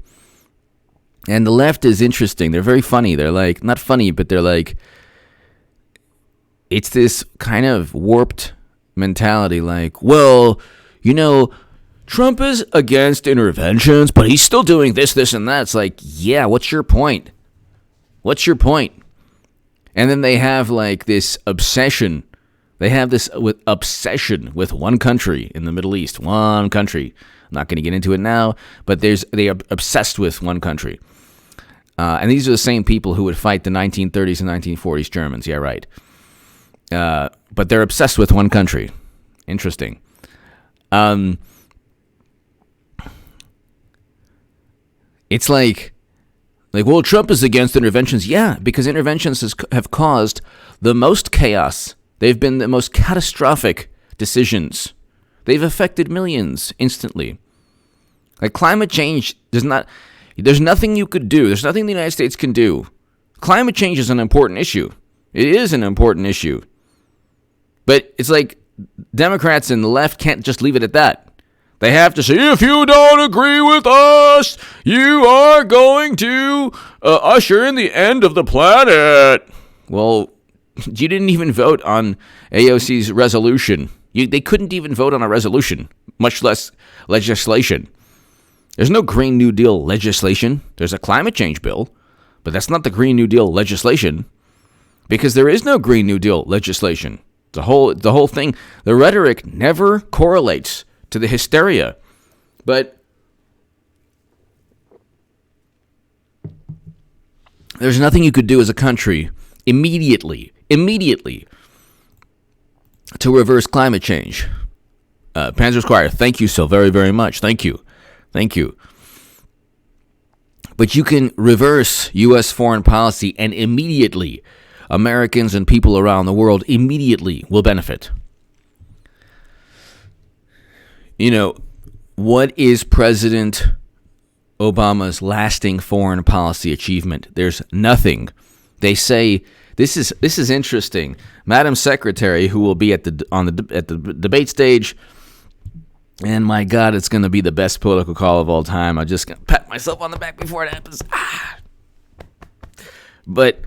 And the left is interesting. They're very funny. They're like, not funny, but they're like, it's this kind of warped mentality. Like, well, Trump is against interventions, but he's still doing this, and that. It's like, yeah, what's your point? What's your point? And then they have like this obsession. They have this obsession with one country in the Middle East. One country. I'm not going to get into it now, but they are obsessed with one country. And these are the same people who would fight the 1930s and 1940s Germans. Yeah, right. But they're obsessed with one country. Interesting. It's like, well, Trump is against interventions. Yeah, because interventions have caused the most chaos. They've been the most catastrophic decisions. They've affected millions instantly. Like climate change there's nothing you could do. There's nothing the United States can do. Climate change is an important issue. It is an important issue. But it's like Democrats and the left can't just leave it at that. They have to say, if you don't agree with us, you are going to usher in the end of the planet. Well, you didn't even vote on AOC's resolution. They couldn't even vote on a resolution, much less legislation. There's no Green New Deal legislation. There's a climate change bill, but that's not the Green New Deal legislation, because there is no Green New Deal legislation. The whole thing, the rhetoric never correlates to the hysteria. But there's nothing you could do as a country immediately to reverse climate change. Panzer Squire, thank you so very, very much. Thank you. But you can reverse U.S. foreign policy, and immediately Americans and people around the world immediately will benefit. What is President Obama's lasting foreign policy achievement? There's nothing. They say this is interesting. Madam Secretary, who will be at the debate stage, and my God, it's going to be the best political call of all time. I'm just going to pat myself on the back before it happens. But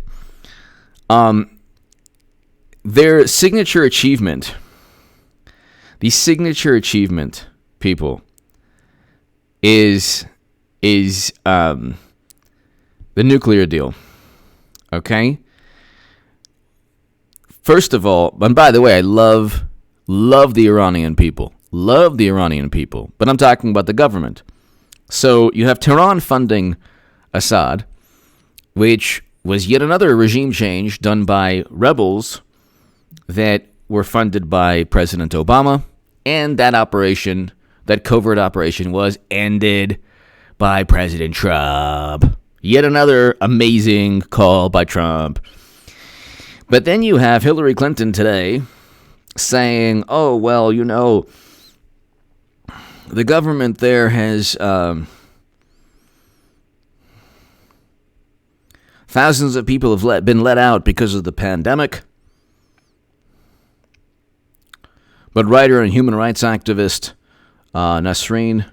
their signature achievement, the signature achievement, people, is the nuclear deal. Okay? First of all, and by the way, I love Love the Iranian people. Love the Iranian people. But I'm talking about the government. So you have Tehran funding Assad, which was yet another regime change done by rebels that were funded by President Obama. And that operation, that covert operation, was ended by President Trump. Yet another amazing call by Trump. But then you have Hillary Clinton today saying, oh, well, you know, the government there has thousands of people have been let out because of the pandemic. But writer and human rights activist Nasreen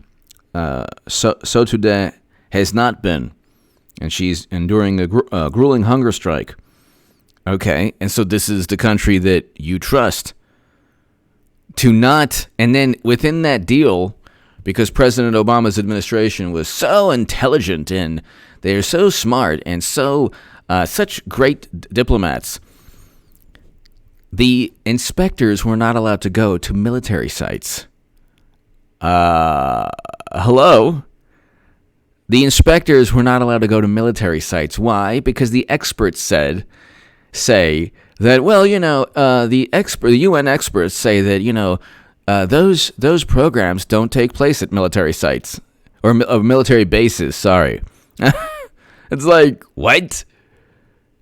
Sotoudeh has not been, and she's enduring a grueling hunger strike. Okay, and so this is the country that you trust to not, and then within that deal, because President Obama's administration was so intelligent and they're so smart and so such great diplomats, the inspectors were not allowed to go to military sites. Hello? The inspectors were not allowed to go to military sites. Why? Because the experts say that, well, you know, the UN experts say that, you know, those programs don't take place at military sites or military bases. Sorry. It's like, what?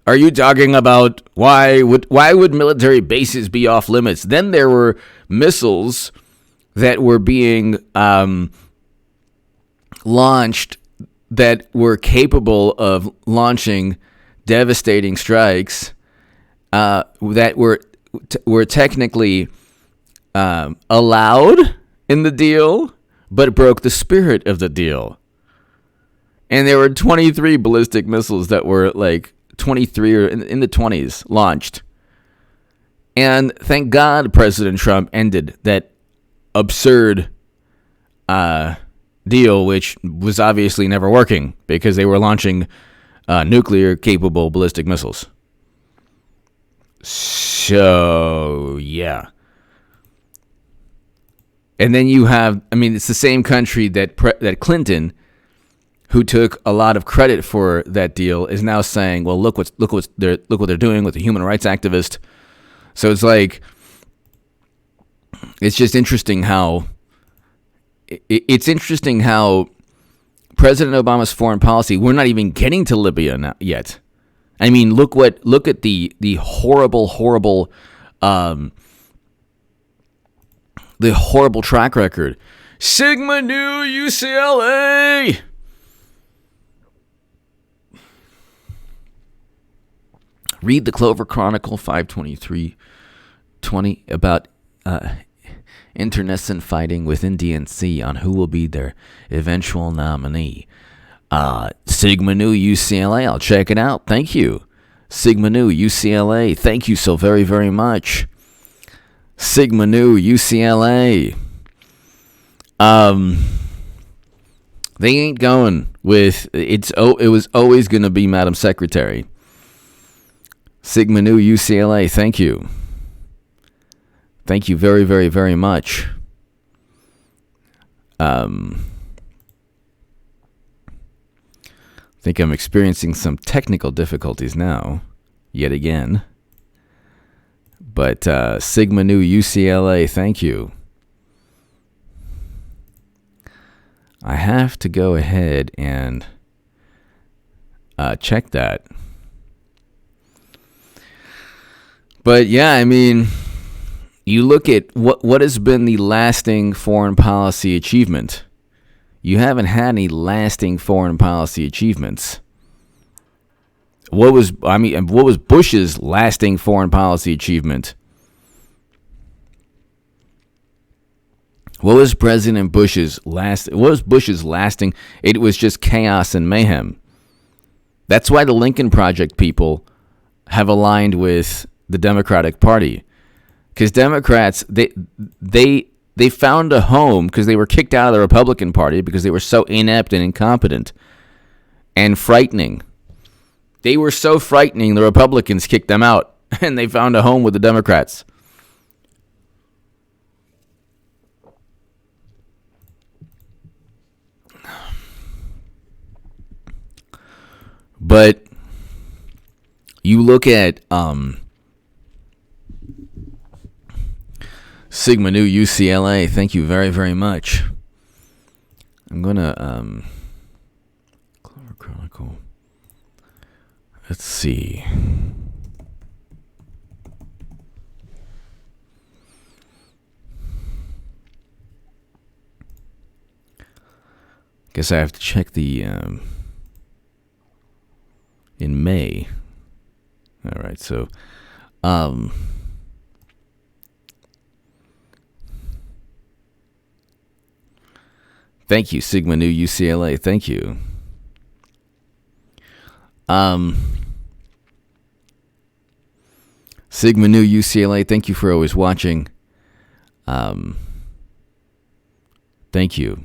Are you talking about why would military bases be off limits? Then there were missiles that were being launched that were capable of launching devastating strikes that were technically allowed in the deal, but broke the spirit of the deal. And there were 23 ballistic missiles that were like 23 or in the 20s launched. And thank God President Trump ended that absurd deal, which was obviously never working because they were launching nuclear-capable ballistic missiles. So, yeah. And then you have, I mean, it's the same country that Clinton, who took a lot of credit for that deal, is now saying, well, look what they're doing with the human rights activist. So it's like, it's just interesting how President Obama's foreign policy, we're not even getting to Libya yet. I mean, look at the horrible track record. Sigma Nu UCLA. Read the Clover Chronicle 523/20 about internecine fighting within DNC on who will be their eventual nominee. Sigma Nu UCLA, I'll check it out. Thank you. Sigma Nu UCLA, thank you so very, very much. Sigma Nu UCLA. They ain't going with it was always going to be Madam Secretary. Sigma Nu UCLA, thank you. Thank you very, very, very much. I think I'm experiencing some technical difficulties now, yet again. But Sigma Nu UCLA, thank you. I have to go ahead and check that. But yeah, I mean, you look at what has been the lasting foreign policy achievement. You haven't had any lasting foreign policy achievements. What was Bush's lasting foreign policy achievement? What was President Bush's lasting? It was just chaos and mayhem. That's why the Lincoln Project people have aligned with the Democratic Party. Because Democrats, they found a home because they were kicked out of the Republican Party because they were so inept and incompetent and frightening. They were so frightening, the Republicans kicked them out, and they found a home with the Democrats. But you look at Sigma Nu UCLA. Thank you very, very much. I'm going to Clover Chronicle. Let's see. Guess I have to check the in May. All right, so thank you, Sigma Nu UCLA. Thank you. Sigma Nu UCLA. Thank you for always watching. Thank you.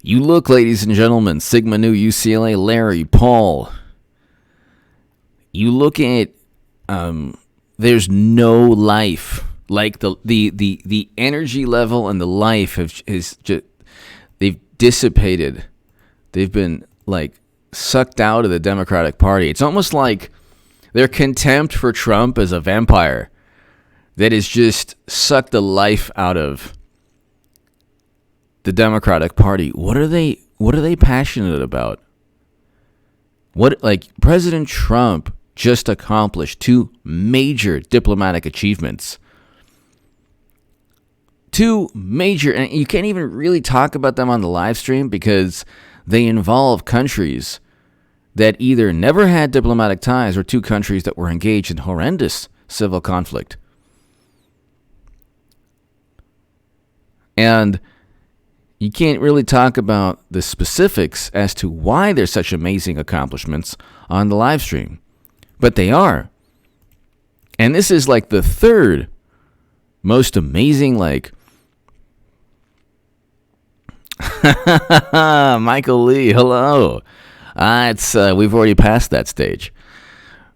You look, ladies and gentlemen, Sigma Nu UCLA, Larry, Paul. You look at, there's no life. Like the energy level and the life is just, they've dissipated. They've been like sucked out of the Democratic Party. It's almost like their contempt for Trump as a vampire that has just sucked the life out of the Democratic Party. What are they passionate about? What, like, President Trump just accomplished 2 major diplomatic achievements. 2 major, and you can't even really talk about them on the live stream because they involve countries that either never had diplomatic ties or 2 countries that were engaged in horrendous civil conflict. And you can't really talk about the specifics as to why there's such amazing accomplishments on the live stream. But they are. And this is like the 3rd most amazing, like... Michael Lee, hello. It's we've already passed that stage.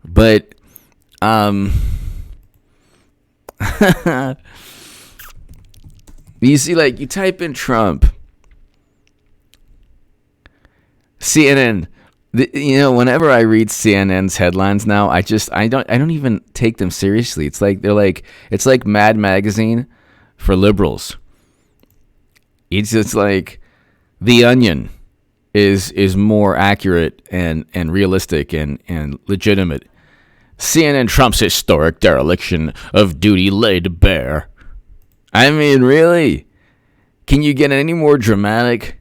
But, you see, like, you type in Trump, CNN. Whenever I read CNN's headlines now, I don't even take them seriously. It's like Mad Magazine for liberals. It's just like The Onion is more accurate and realistic and legitimate. CNN Trump's historic dereliction of duty laid bare. I mean, really? Can you get any more dramatic?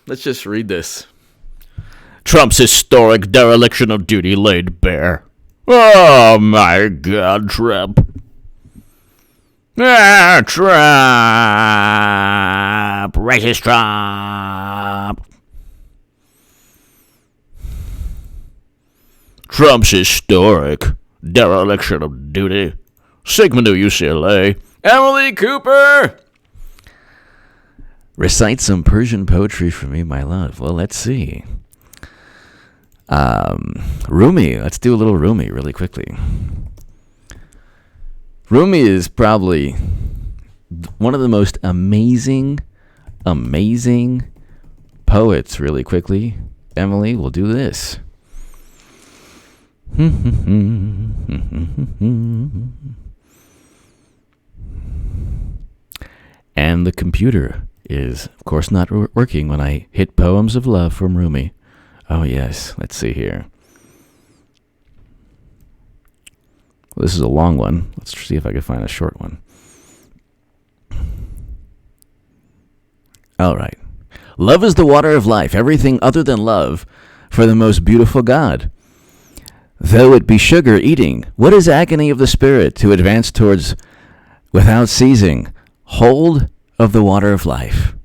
Let's just read this. Trump's historic dereliction of duty laid bare. Oh, my God, Trump. Trump. Racist Trump. Trump's historic dereliction of duty. Sigma Nu UCLA. Emily Cooper. Recite some Persian poetry for me, my love. Well, let's see. Rumi. Let's do a little Rumi really quickly. Rumi is probably one of the most amazing poets really quickly. Emily, we'll do this. And the computer is, of course, not working when I hit Poems of Love from Rumi. Oh, yes. Let's see here. Well, this is a long one. Let's see if I can find a short one. All right. Love is the water of life, everything other than love, for the most beautiful God. Though it be sugar eating, what is agony of the spirit to advance towards without ceasing? Hold of the water of life.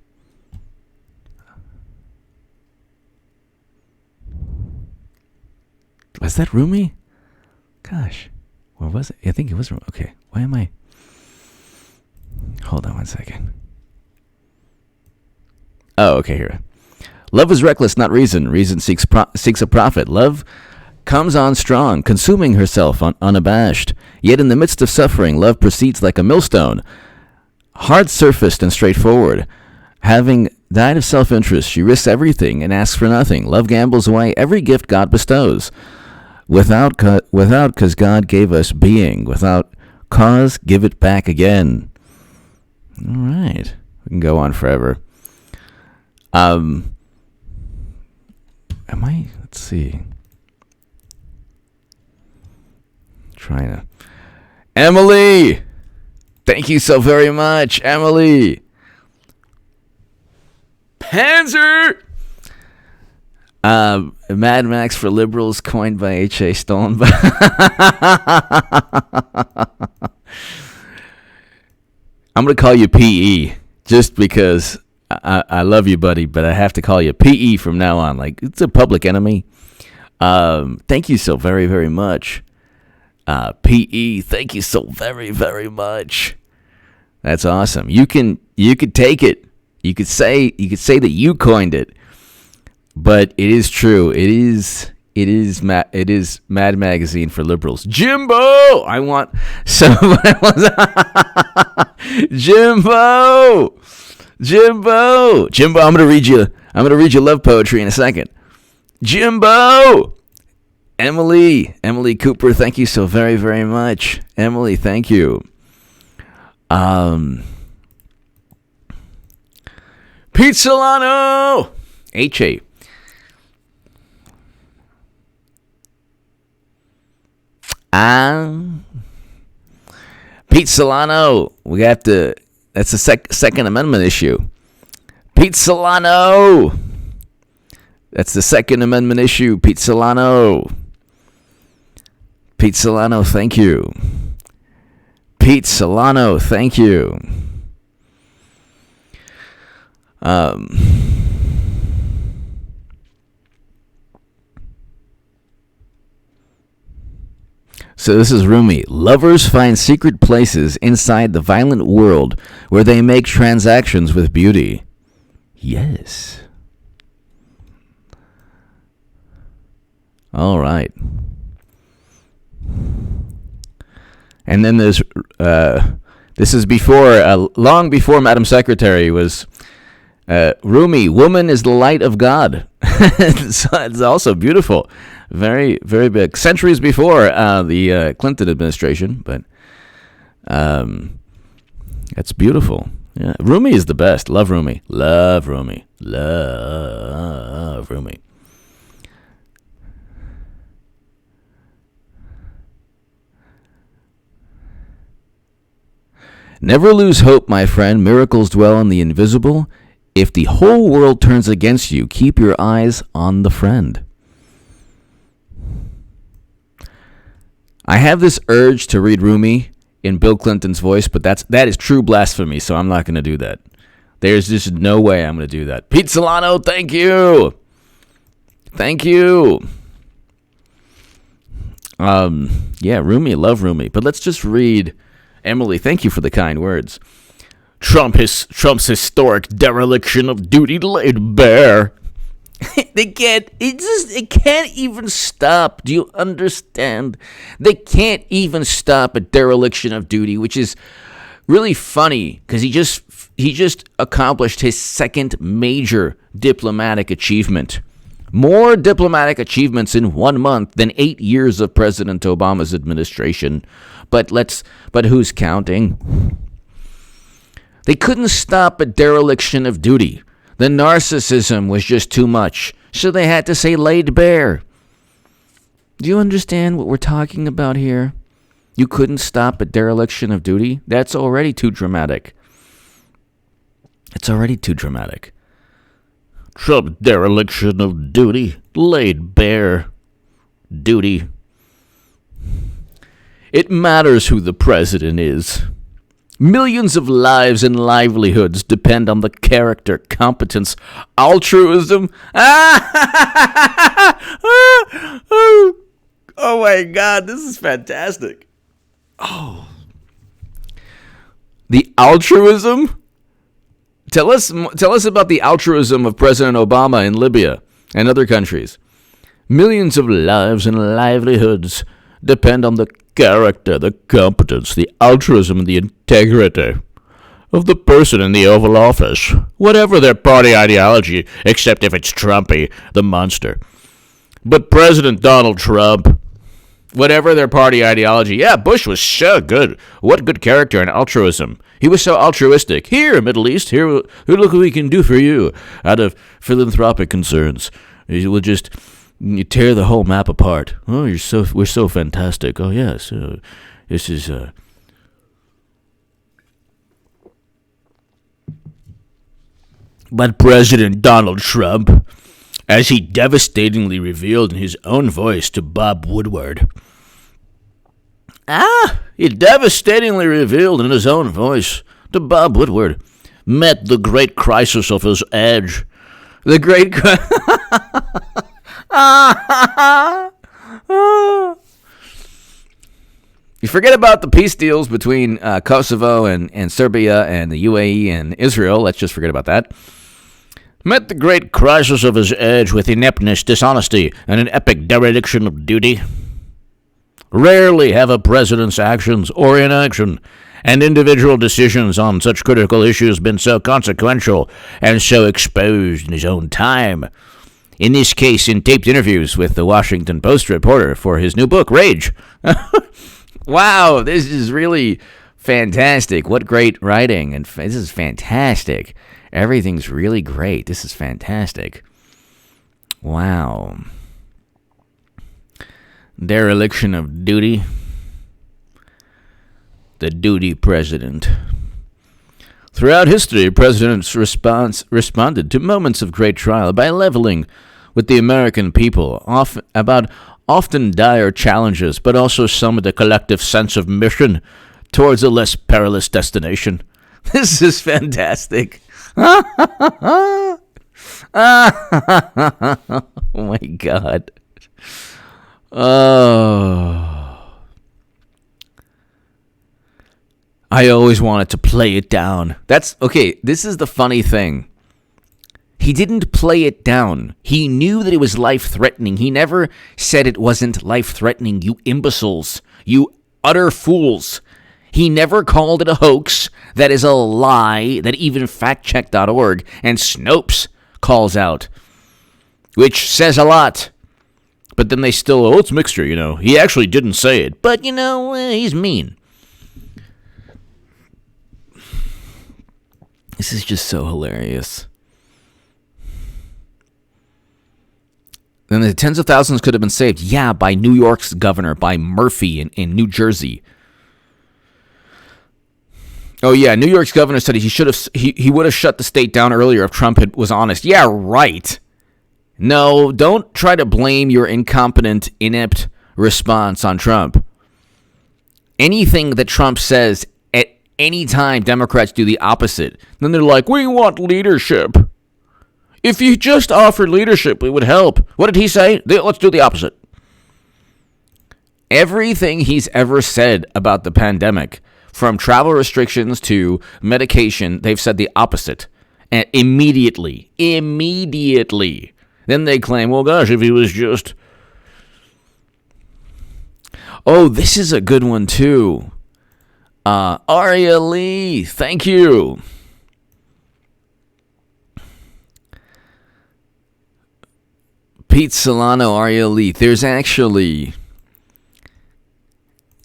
Was that Rumi? Gosh. Or was it? I think it was Rumi. Okay. Why am I? Hold on one second. Oh, okay, here. Love is reckless, not reason. Reason seeks a profit. Love comes on strong, consuming herself unabashed. Yet in the midst of suffering, love proceeds like a millstone, hard-surfaced and straightforward. Having died of self-interest, she risks everything and asks for nothing. Love gambles away every gift God bestows. Without cause God gave us being. Without cause, give it back again. All right. We can go on forever. Let's see. Trying to. Emily! Thank you so very much, Emily. Panzer! Mad Max for liberals, coined by H.A. Stoltenberg. I'm going to call you P.E. just because I love you, buddy, but I have to call you P.E. from now on. Like, it's a public enemy. Thank you so very, very much. P.E., thank you so very, very much. That's awesome. You could take it. You could say that you coined it. But it is true. It is Mad Magazine for liberals. Jimbo! I want somebody Jimbo! I'm gonna read you love poetry in a second. Jimbo! Emily Cooper, thank you so very, very much. Emily, thank you. Pizzolano! H.A. Pete Solano, that's the Second Amendment issue. Pete Solano, that's the Second Amendment issue. Pete Solano, thank you. Pete Solano, thank you. So this is Rumi. Lovers find secret places inside the violent world where they make transactions with beauty. Yes. All right. And then there's this is long before Madam Secretary was Rumi. Woman is the light of God. It's also beautiful. Very, very big. Centuries before the Clinton administration, but that's beautiful. Yeah, Rumi is the best. Love Rumi. Love Rumi. Love Rumi. Never lose hope, my friend. Miracles dwell in the invisible. If the whole world turns against you, keep your eyes on the friend. I have this urge to read Rumi in Bill Clinton's voice, but that is true blasphemy, so I'm not going to do that. There's just no way I'm going to do that. Pete Solano, thank you. Thank you. Yeah, Rumi, love Rumi. But let's just read Emily. Thank you for the kind words. Trump's historic dereliction of duty laid bare. It can't even stop. Do you understand? They can't even stop a dereliction of duty, which is really funny because he just accomplished his second major diplomatic achievement. More diplomatic achievements in 1 month than 8 years of President Obama's administration. But who's counting? They couldn't stop a dereliction of duty. The narcissism was just too much, so they had to say laid bare. Do you understand what we're talking about here? You couldn't stop a dereliction of duty? That's already too dramatic. It's already too dramatic. Trump's dereliction of duty laid bare. Duty. It matters who the president is. Millions of lives and livelihoods depend on the character, competence, altruism. Oh my God, this is fantastic. Oh. The altruism? Tell us about the altruism of President Obama in Libya and other countries. Millions of lives and livelihoods depend on the character, the competence, the altruism, and the integrity of the person in the Oval Office, whatever their party ideology, except if it's Trumpy, the monster. But President Donald Trump, whatever their party ideology, yeah, Bush was so good. What good character and altruism. He was so altruistic. Here, Middle East, here, look what we can do for you out of philanthropic concerns. We'll just tear the whole map apart. Oh, we're so fantastic. Oh, yes, this is, But President Donald Trump, as he devastatingly revealed in his own voice to Bob Woodward, he devastatingly revealed in his own voice to Bob Woodward, met the great crisis of his age. The great You forget about the peace deals between Kosovo and Serbia and the UAE and Israel. Let's just forget about that. Met the great crisis of his age with ineptness, dishonesty, and an epic dereliction of duty. Rarely have a president's actions or inaction and individual decisions on such critical issues been so consequential and so exposed in his own time. In this case, in taped interviews with the Washington Post reporter for his new book, Rage. Wow, this is really fantastic. What great writing. And this is fantastic. Everything's really great. This is fantastic. Wow. Dereliction of duty. The duty president. Throughout history, presidents responded to moments of great trial by leveling with the American people often dire challenges, but also summoned a collective sense of mission towards a less perilous destination. This is fantastic. Oh my God. Oh. I always wanted to play it down. That's okay. This is the funny thing. He didn't play it down. He knew that it was life-threatening. He never said it wasn't life-threatening, you imbeciles, you utter fools. He never called it a hoax. That is a lie that even factcheck.org and Snopes calls out, which says a lot. But then they still, it's mixture, He actually didn't say it, but, he's mean. This is just so hilarious. Then the tens of thousands could have been saved. Yeah, by New York's governor, by Murphy in New Jersey. Oh yeah, New York's governor said he would have shut the state down earlier if Trump was honest. Yeah, right. No, don't try to blame your incompetent, inept response on Trump. Anything that Trump says at any time, Democrats do the opposite. Then they're like, we want leadership. If you just offered leadership, it would help. What did he say? Let's do the opposite. Everything he's ever said about the pandemic, from travel restrictions to medication, they've said the opposite. And immediately. Then they claim, well, gosh, if he was just... Oh, this is a good one, too. Aria Lee, thank you. Pete Solano, Aria Lee. There's actually...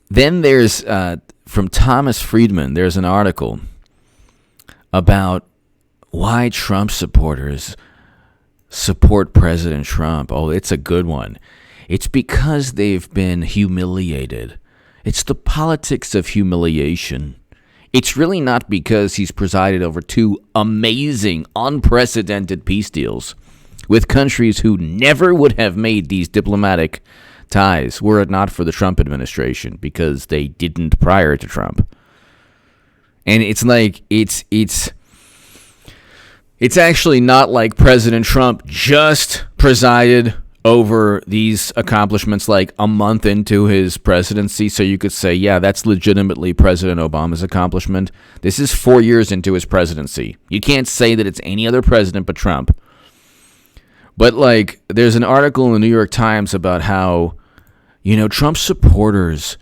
Then there's, from Thomas Friedman, there's an article about why Trump supporters support President Trump. Oh, it's a good one. It's because they've been humiliated. It's the politics of humiliation. It's really not because he's presided over two amazing, unprecedented peace deals with countries who never would have made these diplomatic ties were it not for the Trump administration, because they didn't prior to Trump. And it's like, it's actually not like President Trump just presided over these accomplishments like a month into his presidency, so you could say, yeah, that's legitimately President Obama's accomplishment. This is 4 years into his presidency. You can't say that it's any other president but Trump. But, like, there's an article in the New York Times about how, Trump supporters,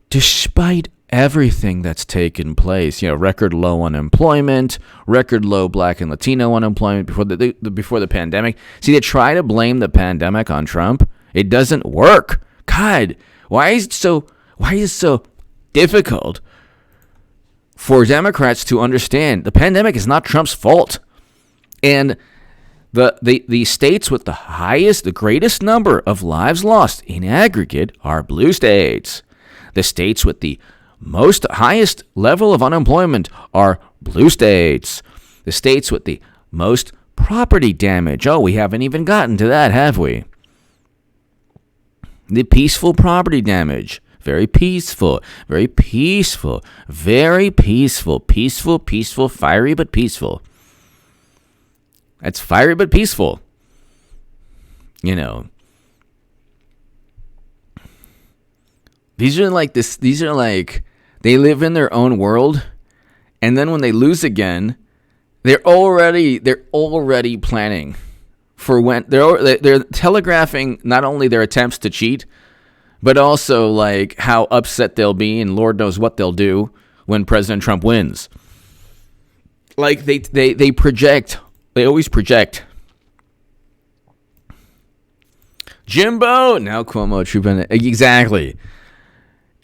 despite everything that's taken place. Record low unemployment, record low Black and Latino unemployment before the pandemic. See, they try to blame the pandemic on Trump. It doesn't work. God, why is it so difficult for Democrats to understand the pandemic is not Trump's fault? And the states with the greatest number of lives lost in aggregate are blue states. The states with the highest level of unemployment are blue states. The states with the most property damage. Oh, we haven't even gotten to that, have we? The peaceful property damage. Very peaceful, very peaceful, very peaceful, peaceful, fiery but peaceful. That's fiery but peaceful. These are like they live in their own world, and then when they lose again, they're already planning for when they're telegraphing not only their attempts to cheat, but also like how upset they'll be, and Lord knows what they'll do when President Trump wins. Like they project. They always project. Jimbo, now Cuomo trooping. Exactly.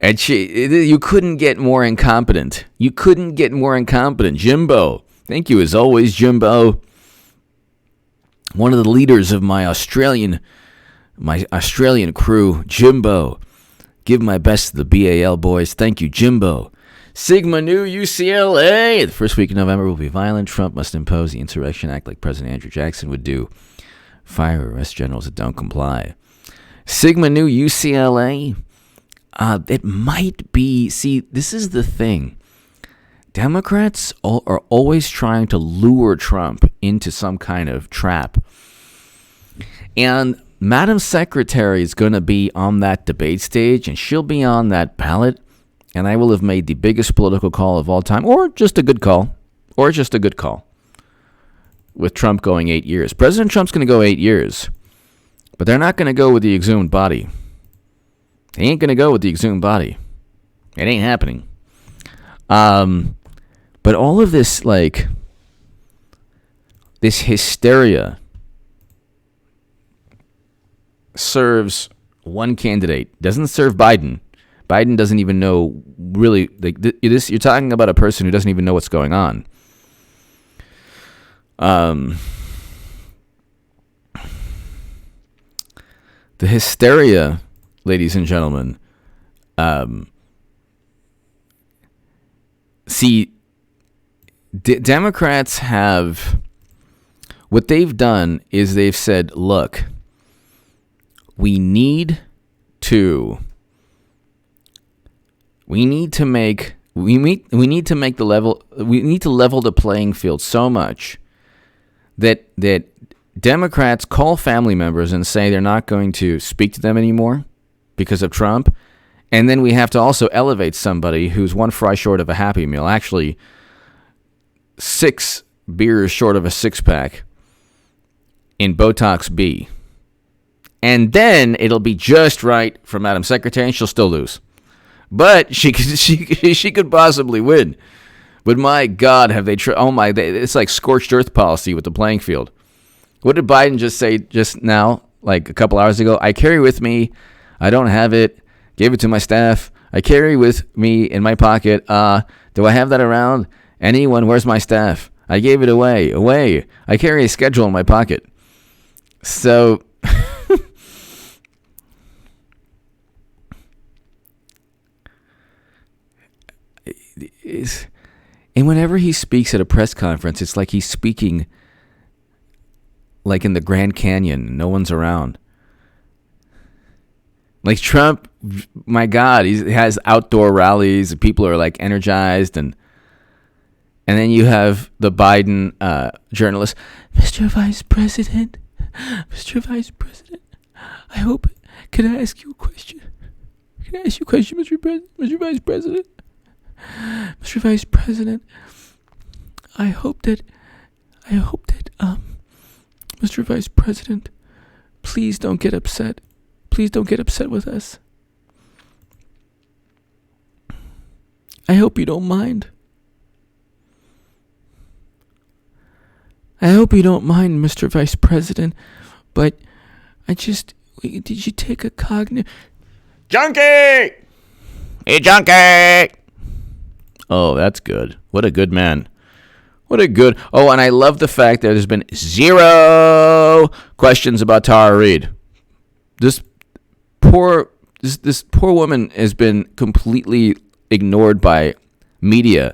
And you couldn't get more incompetent. Jimbo. Thank you as always, Jimbo. One of the leaders of my Australian crew, Jimbo. Give my best to the BAL boys. Thank you, Jimbo. Sigma Nu UCLA. The first week of November will be violent. Trump must impose the Insurrection Act like President Andrew Jackson would do. Fire arrest generals that don't comply. Sigma Nu UCLA. It might be. See, this is the thing. Democrats are always trying to lure Trump into some kind of trap. And Madam Secretary is going to be on that debate stage, and she'll be on that ballot. And I will have made the biggest political call of all time, or just a good call, with Trump going 8 years. President Trump's going to go 8 years, but they're not going to go with the exhumed body. They ain't going to go with the exhumed body. It ain't happening. But all of this, this hysteria serves one candidate. Doesn't serve Biden. Biden doesn't even know, really, you're talking about a person who doesn't even know what's going on. The hysteria, ladies and gentlemen, Democrats have, what they've done is they've said, look, we need to level the playing field so much that Democrats call family members and say they're not going to speak to them anymore because of Trump, and then we have to also elevate somebody who's one fry short of a Happy Meal, actually 6 beers short of a six-pack in Botox B. And then it'll be just right for Madam Secretary, and she'll still lose. But she could possibly win. But my God, have they it's like scorched earth policy with the playing field. What did Biden just say just now, like a couple hours ago? I carry with me, I don't have it, gave it to my staff. I carry with me in my pocket. Do I have that around? Anyone? Where's my staff? I gave it away. I carry a schedule in my pocket. So and whenever he speaks at a press conference, it's like he's speaking like in the Grand Canyon. No one's around. Like Trump, my God, he has outdoor rallies. People are like energized, and then you have the Biden journalist, Mr. Vice President, I hope. Can I ask you a question? Mr. Vice President? Mr. Vice President, I hope that, Mr. Vice President, please don't get upset. Please don't get upset with us. I hope you don't mind. I hope you don't mind, Mr. Vice President, but did you take a cognitive... Junkie! Hey, junkie! Oh, that's good. What a good man. What a good... Oh, and I love the fact that there's been 0 questions about Tara Reid. This poor woman has been completely ignored by media.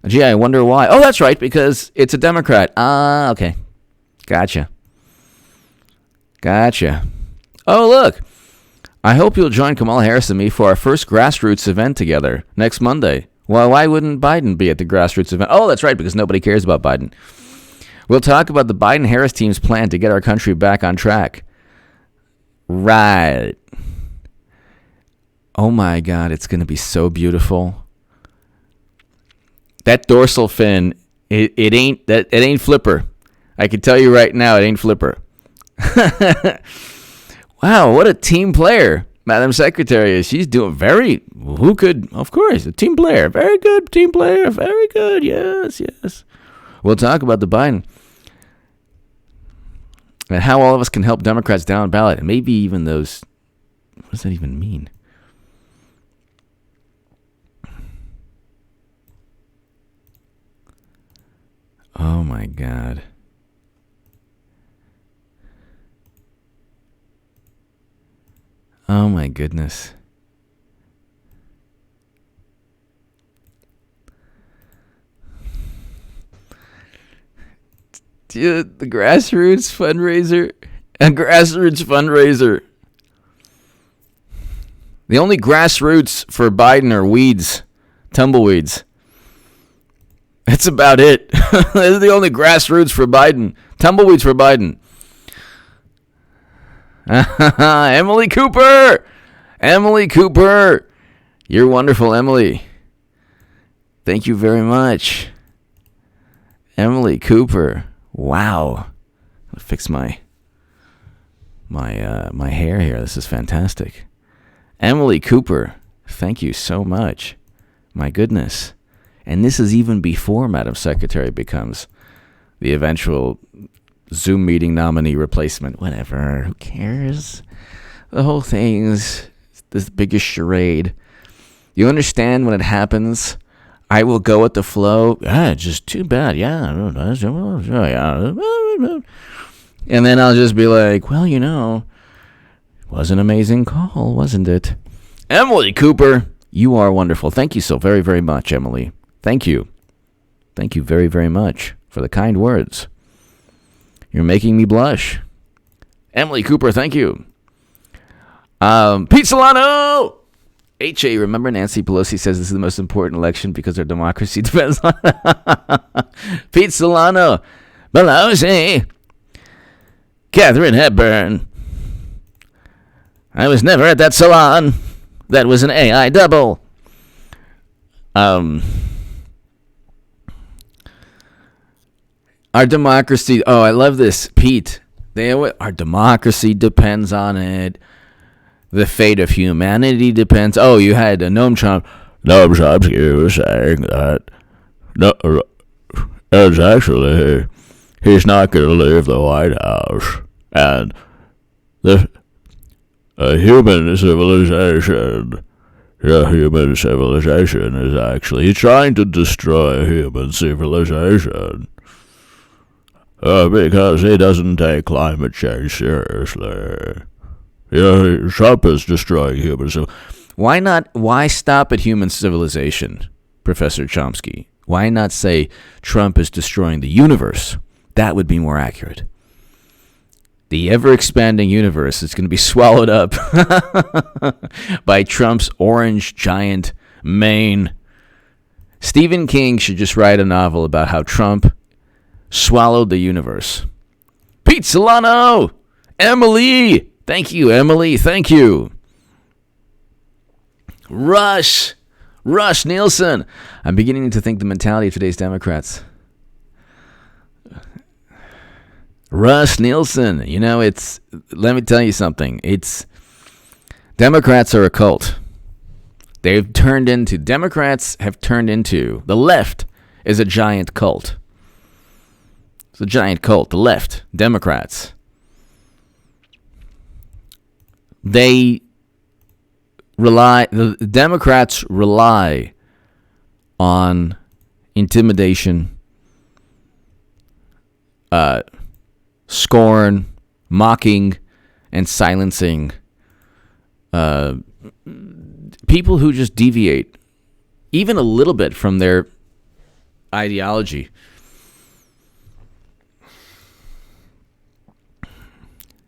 Gee, I wonder why. Oh, that's right, because it's a Democrat. Ah, okay. Gotcha. Oh, look. I hope you'll join Kamala Harris and me for our first grassroots event together next Monday. Well, why wouldn't Biden be at the grassroots event? Oh, that's right, because nobody cares about Biden. We'll talk about the Biden-Harris team's plan to get our country back on track. Right. Oh, my God, it's going to be so beautiful. That dorsal fin, it ain't Flipper. I can tell you right now, it ain't Flipper. Wow, what a team player Madam Secretary is. She's doing of course, a team player. Very good team player. Very good. Yes. We'll talk about the Biden and how all of us can help Democrats down ballot. And maybe even those, what does that even mean? Oh, my God. Oh, my goodness. Dude, the grassroots fundraiser. A grassroots fundraiser. The only grassroots for Biden are weeds. Tumbleweeds. That's about it. That's the only grassroots for Biden. Tumbleweeds for Biden. Emily Cooper. You're wonderful, Emily. Thank you very much. Emily Cooper. Wow. I'll fix my hair here. This is fantastic. Emily Cooper. Thank you so much. My goodness. And this is even before Madam Secretary becomes the eventual Zoom meeting nominee replacement. Whatever. Who cares? The whole thing's this biggest charade. You understand when it happens? I will go with the flow. Just too bad. Yeah. And then I'll just be like, well, it was an amazing call, wasn't it? Emily Cooper, you are wonderful. Thank you so very, very much, Emily. Thank you. Thank you very, very much for the kind words. You're making me blush. Emily Cooper, thank you. Pete Solano! H.A., remember Nancy Pelosi says this is the most important election because our democracy depends on Pete Solano. Pelosi. Katharine Hepburn. I was never at that salon. That was an AI double. Our democracy, I love this, Pete. Our democracy depends on it. The fate of humanity depends. Oh, you had Noam Chomsky. Noam Chomsky was saying that it's actually he's not going to leave the White House, and the human civilization is actually trying to destroy human civilization. Because he doesn't take climate change seriously. Trump is destroying human civilization. Why stop at human civilization, Professor Chomsky? Why not say Trump is destroying the universe? That would be more accurate. The ever-expanding universe is going to be swallowed up by Trump's orange giant mane. Stephen King should just write a novel about how Trump swallowed the universe. Pete Solano! Emily! Thank you, Emily. Thank you. Rush Nielsen. I'm beginning to think the mentality of today's Democrats. Rush Nielsen. Let me tell you something. Democrats are a cult. Democrats have turned into, the left is a giant cult. It's a giant cult. The left, Democrats. The Democrats rely on intimidation, scorn, mocking, and silencing people who just deviate even a little bit from their ideology.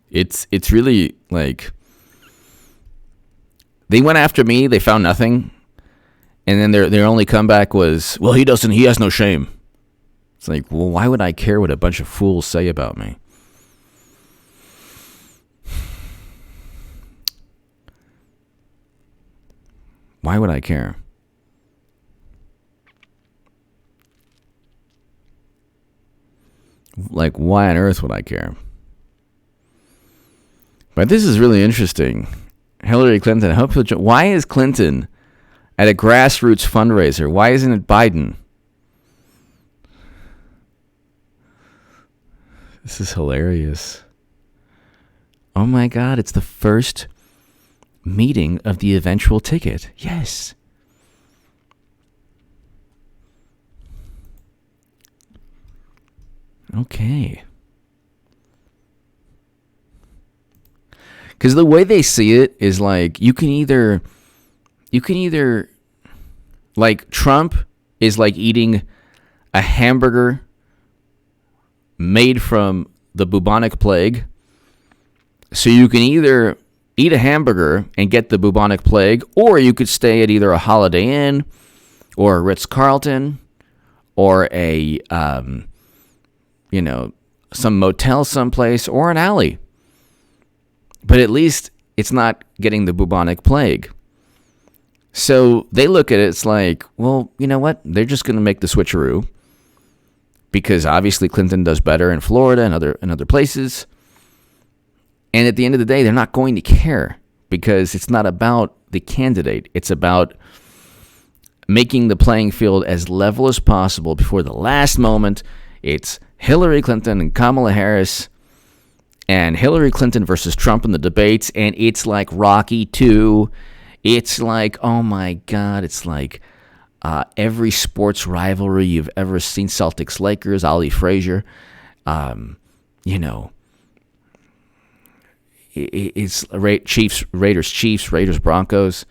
It's really like they went after me, they found nothing, and then their only comeback was, well, he has no shame. It's like, well, why would I care what a bunch of fools say about me? Why would I care? Like, why on earth would I care? But this is really interesting. Hillary Clinton. Why is Clinton at a grassroots fundraiser? Why isn't it Biden? This is hilarious. Oh my God, it's the first meeting of the eventual ticket. Yes. Okay. Because the way they see it is like you can either like Trump is like eating a hamburger made from the bubonic plague. So you can either eat a hamburger and get the bubonic plague, or you could stay at either a Holiday Inn or a Ritz-Carlton or a some motel someplace or an alley. But at least it's not getting the bubonic plague. So they look at it, it's like, well, you know what? They're just going to make the switcheroo because obviously Clinton does better in Florida and other places. And at the end of the day, they're not going to care because it's not about the candidate. It's about making the playing field as level as possible before the last moment. It's Hillary Clinton and Kamala Harris and Hillary Clinton versus Trump in the debates, and it's like Rocky 2. It's like, oh my God, it's like every sports rivalry you've ever seen. Celtics, Lakers, Ali Frazier. It's Chiefs, Raiders, Broncos,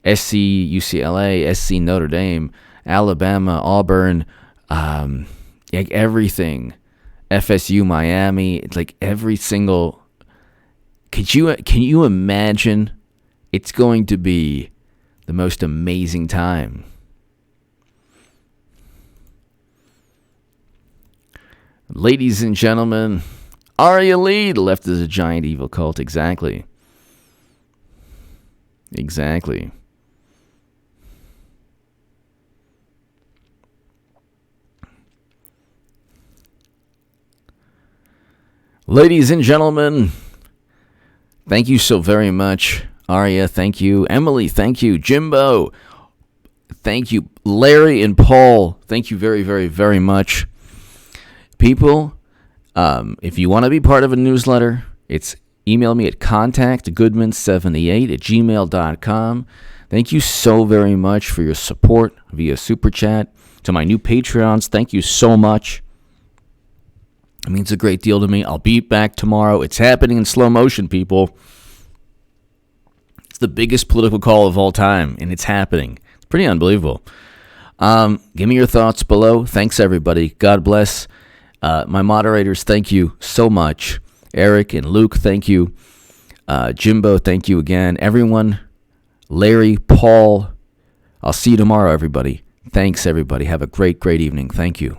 SC, UCLA, SC, Notre Dame, Alabama, Auburn, like everything. FSU, Miami, it's like every single. Can you imagine? It's going to be the most amazing time. Ladies and gentlemen, Aria Lee, the left is a giant evil cult. Exactly. Ladies and gentlemen, thank you so very much. Aria, thank you. Emily, thank you. Jimbo, thank you. Larry and Paul, thank you very, very, very much. People, if you want to be part of a newsletter, it's email me at contactgoodman78@gmail.com. Thank you so very much for your support via Super Chat. To my new Patreons, thank you so much. It means a great deal to me. I'll be back tomorrow. It's happening in slow motion, people. It's the biggest political call of all time, and it's happening. It's pretty unbelievable. Give me your thoughts below. Thanks, everybody. God bless. My moderators, thank you so much. Eric and Luke, thank you. Jimbo, thank you again. Everyone, Larry, Paul, I'll see you tomorrow, everybody. Thanks, everybody. Have a great, great evening. Thank you.